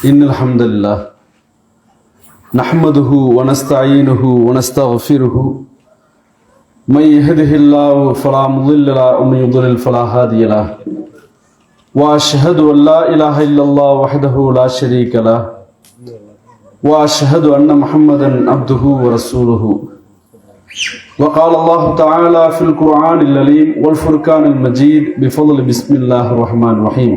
إن الحمد لله نحمده ونستعينه ونستغفره من يهده الله فلا مضل له ومن يضلل فلا هادي له وأشهد أن لا إله إلا الله وحده لا شريك له وأشهد أن محمدا عبده ورسوله وقال الله تعالى في القرآن العظيم والفرقان المجيد بفضل بسم الله الرحمن الرحيم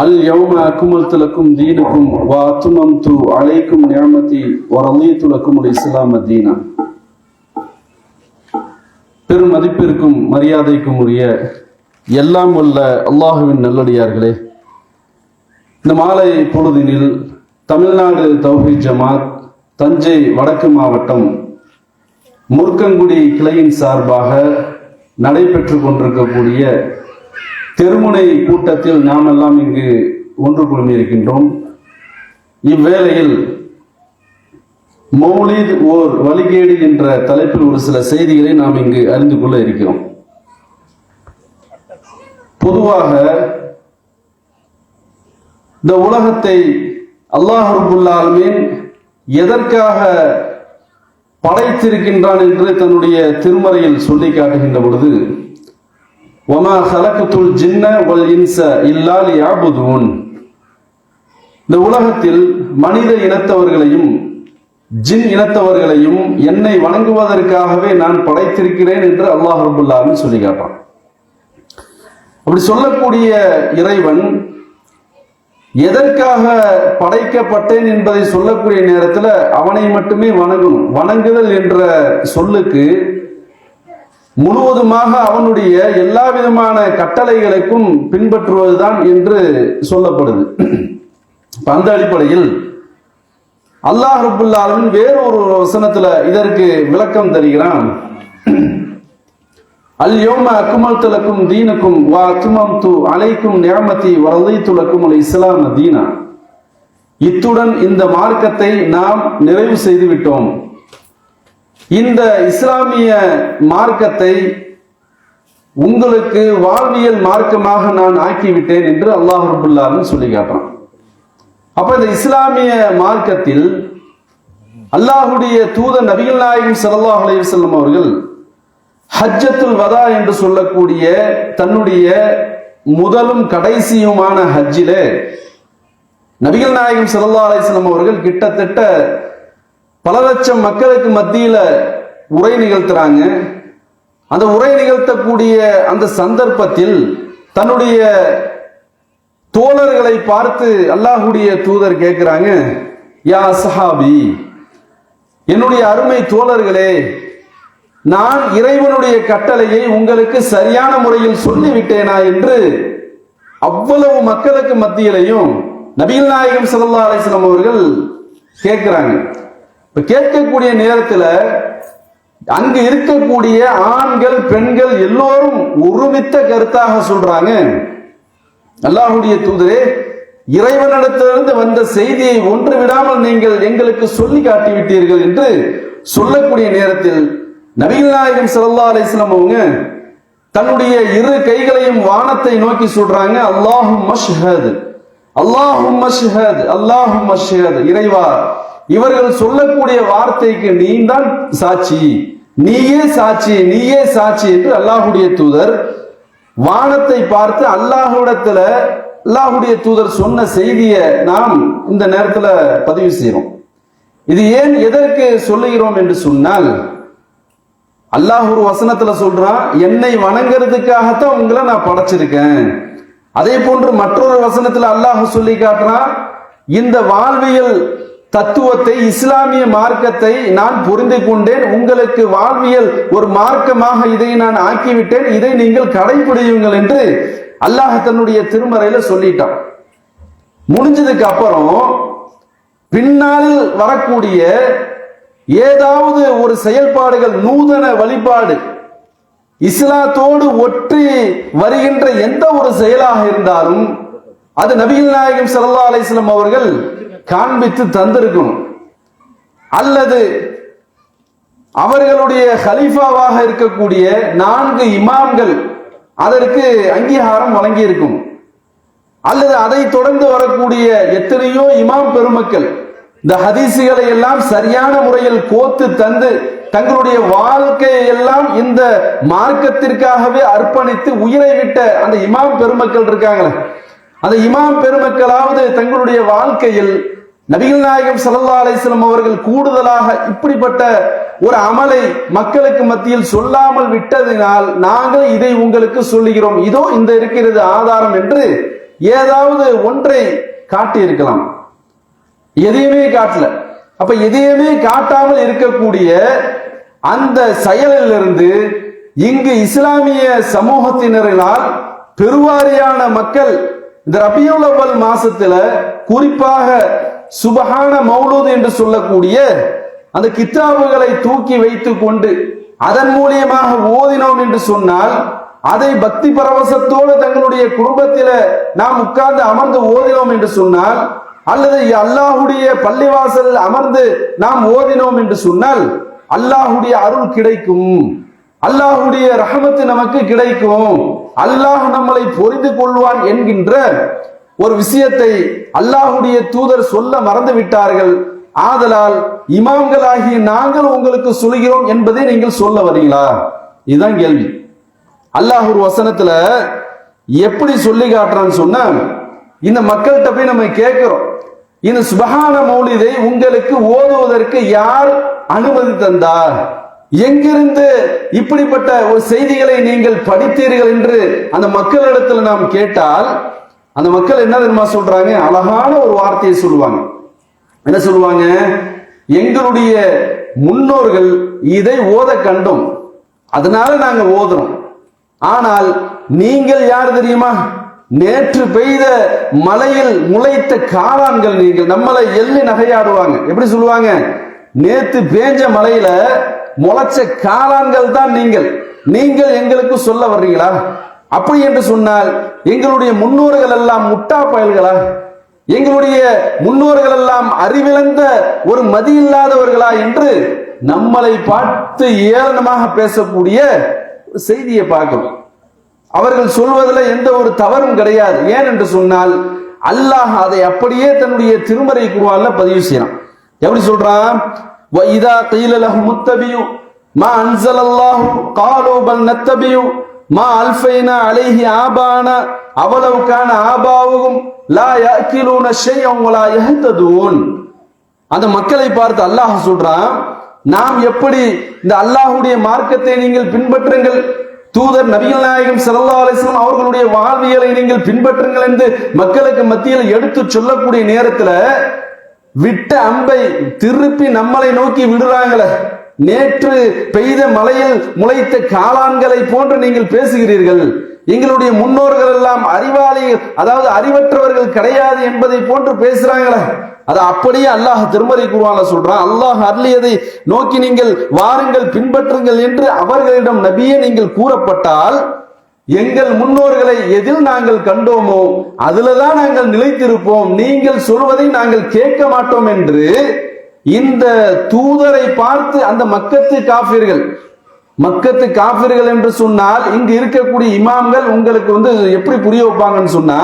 اليوم أكملت لكم دينكم وأتممت عليكم نعمتي ورضيت لكم الإسلام دينا. பெரும் மதிப்பிற்கும் மரியாதைக்கும் உரிய எல்லாம் உள்ள அல்லாஹுவின் நல்லடியார்களே, இந்த மாலை பொழுதினில் தமிழ்நாடு தௌஹீத் ஜமாத் தஞ்சை வடக்கு மாவட்டம் முர்க்கங்குடி கிளையின் சார்பாக நடைபெற்று கொண்டிருக்கக்கூடிய தெருமுனை கூட்டத்தில் நாம் எல்லாம் இங்கு ஒன்று குழுமியிருக்கின்றோம். இவ்வேளையில் மௌலித் ஓர் வழிகேடு என்ற தலைப்பில் ஒரு சில செய்திகளை நாம் இங்கு அறிந்து கொள்ள இருக்கிறோம். பொதுவாக இந்த உலகத்தை அல்லாஹ் ரப்புல் ஆலமீன் எதற்காக படைத்திருக்கின்றான் என்று தன்னுடைய திருமறையில் சொல்லி காட்டுகின்ற பொழுது, வமா ஹலகத்துல் ஜின்ன வல் இன்ஸ இல்லா லியஅபுதூன், இந்த உலகத்தில் மனித இனத்தவர்களையும் ஜின் இனத்தவர்களையும் என்னை வணங்குவதற்காகவே நான் படைத்திருக்கிறேன் என்று அல்லாஹ் ரப்புல் ஆலமீன் சொல்லி காட்டான். அப்படி சொல்லக்கூடிய இறைவன் எதற்காக படைக்கப்பட்டேன் என்பதை சொல்லக்கூடிய நேரத்தில் அவனை மட்டுமே வணங்கணும். வணங்குதல் என்ற சொல்லுக்கு முழுவதுமாக அவனுடைய எல்லா விதமான கட்டளைகளுக்கும் பின்பற்றுவதுதான் என்று சொல்லப்படுது. அந்த அடிப்படையில் அல்லாஹ் ரப்புல் ஆலமீன் வேறொரு வசனத்துல இதற்கு விளக்கம் தருகிறான். அல்யௌம அக்மல்து லக்கும் தீனக்கும் வ அத்மம்து அலைக்கும் நிஅமதி வ ரضيت லக்கும் அல் இஸ்லாம் தீனா, இத்துடன் இந்த மார்க்கத்தை நாம் நிறைவு செய்து விட்டோம், இந்த இஸ்லாமிய மார்க்கத்தை உங்களுக்கு வாழ்வியல் மார்க்கமாக நான் ஆக்கிவிட்டேன் என்று அல்லாஹ் ரப்புல் ஆலமீன் சொல்லி காட்டுறான். அப்ப இந்த இஸ்லாமிய மார்க்கத்தில் அல்லாஹுடைய தூதர் நபிகள் நாயகம் ஸல்லல்லாஹு அலைஹி வஸல்லம் அவர்கள் ஹஜ்ஜத்துல் வதா என்று சொல்லக்கூடிய தன்னுடைய முதலும் கடைசியுமான ஹஜ்ஜிலே நபிகள் நாயகம் ஸல்லல்லாஹு அலைஹி வஸல்லம் அவர்கள் கிட்டத்தட்ட பல லட்சம் மக்களுக்கு மத்தியில உரை நிகழ்த்துறாங்க. அந்த உரை நிகழ்த்தக்கூடிய அந்த சந்தர்ப்பத்தில் தன்னுடைய தோழர்களை பார்த்து அல்லாஹுடைய தூதர் கேட்கிறாங்க, யா சஹாபி, என்னுடைய அருமை தோழர்களே, நான் இறைவனுடைய கட்டளையை உங்களுக்கு சரியான முறையில் சொல்லிவிட்டேனா என்று அவ்வளவு மக்களுக்கு மத்தியிலையும் நபிகள் நாயகம் ஸல்லல்லாஹு அலைஹி வஸல்லம் அவர்கள் கேட்கிறாங்க. கேட்கக்கூடிய நேரத்தில் அங்கு இருக்கக்கூடிய ஆண்கள் பெண்கள் எல்லோரும் ஒருமித்த கருத்தாக சொல்றாங்க, அல்லாஹுடைய தூதரே, இறைவனிடத்திலிருந்து வந்த செய்தியை ஒன்று விடாமல் நீங்கள் எங்களுக்கு சொல்லி காட்டிவிட்டீர்கள் என்று சொல்லக்கூடிய நேரத்தில் நபிகள் நாயகம் ஸல்லல்லாஹு அலைஹி வஸல்லம் அவங்க தன்னுடைய இரு கைகளையும் வானத்தை நோக்கி சொல்றாங்க, அல்லாஹும்ம ஷ்ஹத், அல்லாஹும்ம ஷ்ஹத், அல்லாஹும்ம ஷ்ஹத், இறைவா, இவர்கள் சொல்லக்கூடிய வார்த்தைக்கு நீ தான் சாட்சி, நீயே சாட்சி, நீயே சாட்சி என்று அல்லாஹுடைய தூதர் வானத்தை பார்த்து அல்லாஹ்விடத்துல அல்லாஹுடைய தூதர் சொன்ன செய்தியை நாம் இந்த நேரத்தில் பதிவு செய்கிறோம். இது ஏன் எதற்கு சொல்லுகிறோம் என்று சொன்னால், அல்லாஹ் ஒரு வசனத்துல சொல்றான், என்னை வணங்குறதுக்காகத்தான் உங்களை நான் படைச்சிருக்கேன். அதே போன்று மற்றொரு வசனத்துல அல்லாஹ் சொல்லி காட்டுறான், இந்த வாழ்வியல் தத்துவத்தை இஸ்லாமிய மார்க்கத்தை நான் புரிந்து கொண்டேன், உங்களுக்கு வாழ்வியல் ஒரு மார்க்கமாக இதை நான் ஆக்கிவிட்டேன், இதை நீங்கள் கடைபிடியுங்கள் என்று அல்லாஹ் தன்னுடைய திருமறையில சொல்லிட்டான். முடிஞ்சதுக்கு அப்புறம் பின்னால் வரக்கூடிய ஏதாவது ஒரு செயல்பாடுகள், நூதன வழிபாடு, இஸ்லாத்தோடு ஒற்றி வருகின்ற எந்த ஒரு செயலாக இருந்தாலும் அது நபிகள் நாயகம் ஸல்லல்லாஹு அலைஹி வஸல்லம் அவர்கள் காண்பித்து தந்திருக்கணும், அல்லது அவர்களுடைய ஹலீஃபாவாக இருக்கக்கூடிய 4 இமாம்கள் அதற்கு அங்கீகாரம் வழங்கி இருக்கும். அல்லது அதை தொடர்ந்து வரக்கூடிய எத்தனையோ இமாம் பெருமக்கள் இந்த ஹதீசுகளை எல்லாம் சரியான முறையில் கோத்து தந்து தங்களுடைய வாழ்க்கையை எல்லாம் இந்த மார்க்கத்திற்காகவே அர்ப்பணித்து உயிரை விட்ட அந்த இமாம் பெருமக்கள் இருக்காங்களே, அந்த இமாம் பெருமக்களாவது தங்களுடைய வாழ்க்கையில் நபிகள் நாயகம் ஸல்லல்லாஹு அலைஹி வஸல்லம் அவர்கள் கூடுதலாக இப்படிப்பட்ட ஒரு அமலை மக்களுக்கு மத்தியில் சொல்லாமல் விட்டதினால் நாங்கள் இதை உங்களுக்கு சொல்லுகிறோம், இதோ இந்த இருக்கிறது ஆதாரம் என்று ஏதாவது ஒன்றை காட்டி இருக்கலாம். எதையுமே காட்டல. அப்ப எதையுமே காட்டாமல் இருக்கக்கூடிய அந்த செயலிலிருந்து இங்கு இஸ்லாமிய சமூகத்தினரால் பெருவாரியான மக்கள் இந்த ரபியுல் அவ்வல் மாசத்துல குறிப்பாக சுபஹான மௌலூத் என்று சொல்லக்கூடிய அந்த கித்தாபுகளை தூக்கி வைத்துக் கொண்டு அதன் மூலியமாக ஓதினோம் என்று சொன்னால் அதை பக்தி பரவசத்தோடு தங்களுடைய குடும்பத்தில நாம் உட்கார்ந்து அமர்ந்து ஓதினோம் என்று சொன்னால் அல்லது அல்லாஹுடைய பள்ளிவாசல் அமர்ந்து நாம் ஓதினோம் என்று சொன்னால் அல்லாஹுடைய அருள் கிடைக்கும், அல்லாஹுடைய ரஹமத்து நமக்கு கிடைக்கும், அல்லாஹ் நம்மளை பொறிந்து கொள்வான் என்கின்ற ஒரு விஷயத்தை அல்லாஹுடைய தூதர் சொல்ல மறந்து விட்டார்கள். ஆதலால் இமாம்களாகிய நாங்கள் உங்களுக்கு சொல்கிறோம் என்பதை நீங்கள் சொல்ல வரீங்களா? இதுதான் கேள்வி. அல்லாஹ் ஒரு வசனத்துல எப்படி சொல்லி காட்டுறான்னு சொன்னா, இந்த மக்கள்கிட்ட போய் நம்ம கேட்கிறோம், இந்த சுபஹான மௌலிதை உங்களுக்கு ஓதுவதற்கு யார் அனுமதி தந்தார், எங்கிருந்து இப்படிப்பட்ட ஒரு செய்திகளை நீங்கள் படித்தீர்கள் என்று அந்த மக்களிடத்துல நாம் கேட்டால் அந்த மக்கள் என்ன தெரியுமா சொல்றாங்க? அழகான ஒரு வார்த்தையை சொல்லுவாங்க. என்ன சொல்லுவாங்க? எங்களுடைய முன்னோர்கள் இதை ஓத கண்டோம், அதனால நாங்க ஓதுறோம். ஆனால் நீங்கள் யார் தெரியுமா? நேற்று பெய்த மலையில் முளைத்த காளான்கள் நீங்கள். நம்மளை எள்ளி நகையாடுவாங்க. எப்படி சொல்லுவாங்க? நேற்று பேஞ்ச மலையில முளைச்ச காளான்கள் தான் நீங்கள். நீங்கள் எங்களுக்கு சொல்ல வர்றீங்களா? அப்படி என்று சொன்னால் எங்களுடைய முன்னோர்கள் எல்லாம் முட்டா பயல்களா? எங்களுடைய முன்னோர்கள் எல்லாம் அறிவிழந்த ஒரு மதியில்லாதவர்களா என்று நம்மளை பார்த்து ஏளனமாக பேசக்கூடிய செய்தியை பார்க்கிறோம். அவர்கள் சொல்வதில் எந்த ஒரு தவறும் கிடையாது. ஏன் என்று சொன்னால் அல்லாஹ் அதை அப்படியே தன்னுடைய திருமறை குர்ஆன்ல பதிவு செய்யறான். எப்படி சொல்றான்? وَإِذَا قِيلَ لَهُمُ اتَّبِعُوا مَا أَنزَلَ اللَّهُ قَالُوا بَلْ نَتَّبِعُ مَا أَلْفَيْنَا عَلَيْهِ آبَاءَنَا أَوَلَوْ كَانَ آبَاؤُهُمْ لَا يَأْكِلُونَ شَيْئًا وَلَا يَهْتَدُونَ. அந்த மக்களை பார்த்து அல்லாஹ் சொல்றான், நாம் எப்படி இந்த அல்லாஹ்வுடைய மார்க்கத்தை நீங்கள் பின்பற்றுங்கள், தூதர் நபிகள் நாயகம் ஸல்லல்லாஹு அலைஹி வஸல்லம் அவர்களுடைய வாழ்வியலை நீங்கள் பின்பற்றுங்கள் என்று மக்களுக்கு மத்தியில் எடுத்து சொல்லக்கூடிய நேரத்துல விட்ட அம்பை திருப்பி நம்மளை நோக்கி விடுறாங்களே. நேற்று பெய்த மலையில் முளைத்த காளான்களை போன்று நீங்கள் பேசுகிறீர்கள், எங்களுடைய முன்னோர்கள் எல்லாம் அறிவாளிகள், அதாவது அறிவற்றவர்கள் கிடையாது என்பதை போன்று பேசுறாங்களே. அது அப்படியே அல்லாஹ் திருமறை குர்ஆன்ல சொல்றான். அல்லாஹ் அருளியதை நோக்கி நீங்கள் வாருங்கள் பின்பற்றுங்கள் என்று அவர்களிடம் நபியே நீங்கள் கூறப்பட்டால், எங்கள் முன்னோர்களை எதில் நாங்கள் கண்டோமோ அதுலதான் நாங்கள் நிலைத்திருப்போம், நீங்கள் சொல்வதை நாங்கள் கேட்க மாட்டோம் என்று இந்த தூதரை பார்த்து அந்த மக்கத்து காஃபிர்கள் என்று சொன்னால் இங்கு இருக்கக்கூடிய இமாம்கள் உங்களுக்கு எப்படி புரிய வைப்பாங்கன்னு சொன்னா,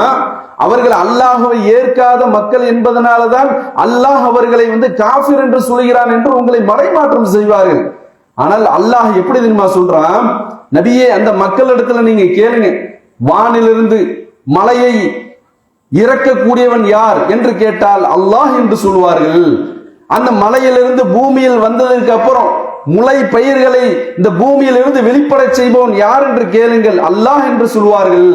அவர்கள் அல்லாஹ்வை ஏற்காத மக்கள் என்பதனாலதான் அல்லாஹ் அவர்களை காஃபிர் என்று சொல்கிறான் என்று உங்களை மறைமாற்றம் செய்வார்கள். ஆனால் அல்லாஹ் எப்படி தெரியுமா சொல்றான்? நபியே, அந்த மக்களிடத்துல நீங்க கேளுங்க, வானிலிருந்து மலையை இறக்கக்கூடியவன் யார் என்று கேட்டால் அல்லாஹ் என்று சொல்வார்கள். அந்த மலையிலிருந்து பூமியில் வந்ததற்கு அப்புறம் முளை பயிர்களை இந்த பூமியிலிருந்து வெளிப்பட செய்பவன் யார் என்று கேளுங்கள், அல்லாஹ் என்று சொல்வார்கள்.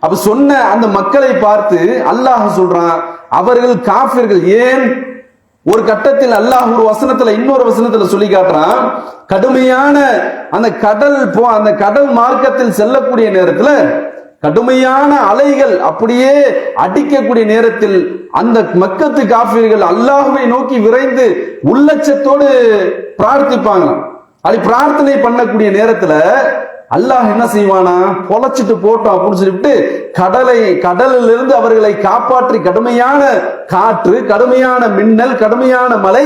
அப்ப சொன்ன அந்த மக்களை பார்த்து அல்லாஹ் சொல்றான், அவர்கள் காஃபிர்கள். ஏன்? ஒரு கட்டத்தில் அல்லாஹ் ஒரு வசனத்துல இன்னொரு வசனத்துல சொல்லி காட்டுறான், கடுமையான அந்த கடல் மார்க்கத்தில் செல்லக்கூடிய நேரத்துல கடுமையான அலைகள் அப்படியே அடிக்கக்கூடிய நேரத்தில் அந்த மக்கத்து காஃபிர்கள் அல்லாஹ்வை நோக்கி விரைந்து உள்ளச்சத்தோடு பிரார்த்திப்பாங்களாம். அப்படி பிரார்த்தனை பண்ணக்கூடிய நேரத்துல அல்லாஹ் என்ன செய்வானா, பொழைச்சிட்டு போட்டோம் அப்படின்னு சொல்லிட்டு கடலில் இருந்து அவர்களை காப்பாற்றி கடுமையான காற்று, கடுமையான மின்னல், கடுமையான மழை,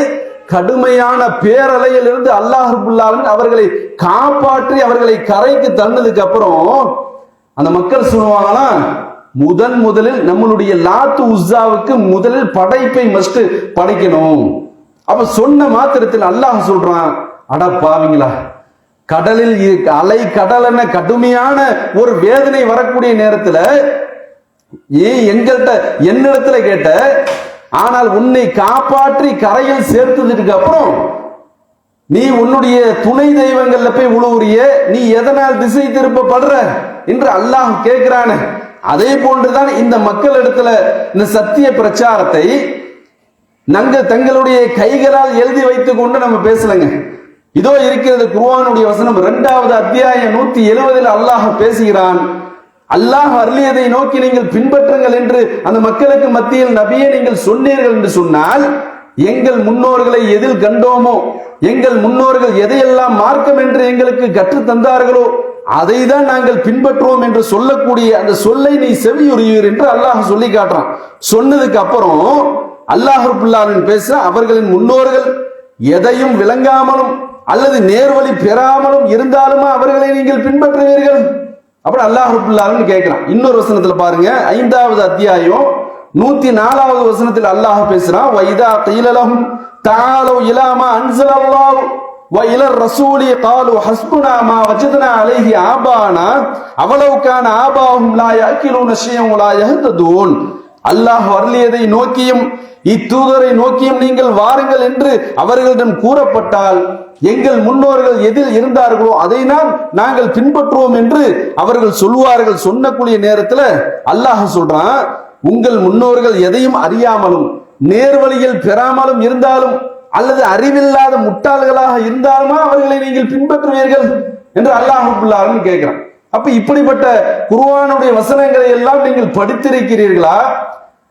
கடுமையான பேரலையில் இருந்து அல்லாஹ் ரப்பல் ஆலமீன் அவர்களை காப்பாற்றி அவர்களை கரைக்கு தந்ததுக்கு அப்புறம் அந்த மக்கள் சொல்லுவாங்களாம், முதலில் நம்மளுடைய லாத்து உஸ்ஸாவுக்கு முதலில் படைப்பை மஸ்ட் படைக்கணும். அப்ப சொன்ன மாத்திரத்தில் அல்லாஹ் சொல்றான், அட பாவிங்களா, கடலில் அலை கடலென கடுமையான ஒரு வேதனை வரக்கூடிய நேரத்துல ஏன் என்னிடத்துல கேட்ட, ஆனால் உன்னை காப்பாற்றி கரையில் சேர்த்ததுக்கு அப்புறம் நீ உன்னுடைய துணை தெய்வங்கள்ல போய் உழுவுறிய, நீ எதனால் திசை திருப்பப்படுற என்று அல்லாஹ் கேட்கிறான. அதே போன்றுதான் இந்த மக்கள் இடத்துல இந்த சத்திய பிரச்சாரத்தை தங்களுடைய கைகளால் எழுதி வைத்துக் கொண்டு நம்ம பேசலங்க. இதோ இருக்கிறது குர்ஆனுடைய வசனம் 2வது அத்தியாயம் 170 அல்லாஹ் பேசுகிறான். அல்லாஹ் அருளியதை நோக்கி நீங்கள் பின்பற்றுங்கள் என்று அந்த மக்களுக்கு மத்தியில் நபியே நீங்கள் சொன்னீர்கள் என்று சொன்னால், எங்கள் முன்னோர்களை எதில் கண்டோமோ, எங்கள் முன்னோர்கள் எதையெல்லாம் மார்க்கம் என்று எங்களுக்கு கற்று தந்தார்களோ அதை தான் நாங்கள் பின்பற்றுவோம் என்று சொல்லக்கூடிய அந்த சொல்லை நீ செவியுறுவீர் என்று அல்லாஹ் சொல்லி காட்டுறான். சொன்னதுக்கு அப்புறம் அல்லாஹ் ரப்பல் ஆலமீன் பேச, அவர்களின் முன்னோர்கள் எதையும் விளங்காமலும் அல்லது நேர்வழி பெறாமலும் இருந்தாலுமா அவர்களை நீங்கள் பின்பற்றுவீர்கள்? அப்படி அல்லாஹ் ரப்பல் ஆலமீன் கேட்கிறான். இன்னொரு வசனத்துல பாருங்க, 5வது அத்தியாயம் 104வது வசனத்தில் அல்லாஹ் பேசுறான், வைதா கீலலஹும் தஆலு இலா மா அன்ஸலல்லாஹு வ இலர் ரசூலி காலு ஹஸ்புனா மா வஜத்னா அலைஹி ஆபானா அவலவ் கான ஆபாஹும் லா யஅகிலூன ஷைஅன் வ லா யஹ்ததூன். அல்லாஹ் அருளியதை நோக்கியும் இத்தூதரை நோக்கியும் நீங்கள் வாருங்கள் என்று அவர்களிடம் கூறப்பட்டால், எங்கள் முன்னோர்கள் எதில் இருந்தார்களோ அதை நாங்கள் பின்பற்றுவோம் என்று அவர்கள் சொல்வார்கள். சொன்னக்கூடிய நேரத்தில் அல்லாஹ் சொல்றான், உங்கள் முன்னோர்கள் எதையும் அறியாமலும் நேர்வழியில் பெறாமலும் இருந்தாலும் அல்லது அறிவில்லாத முட்டாள்களாக இருந்தாலுமா அவர்களை நீங்கள் பின்பற்றுவீர்கள் என்று அல்லாஹ் ரப்பல் ஆலமீன் கேட்கிறான். அப்ப இப்படிப்பட்ட குர்ஆனுடைய வசனங்களை எல்லாம் நீங்கள் படித்திருக்கிறீர்களா,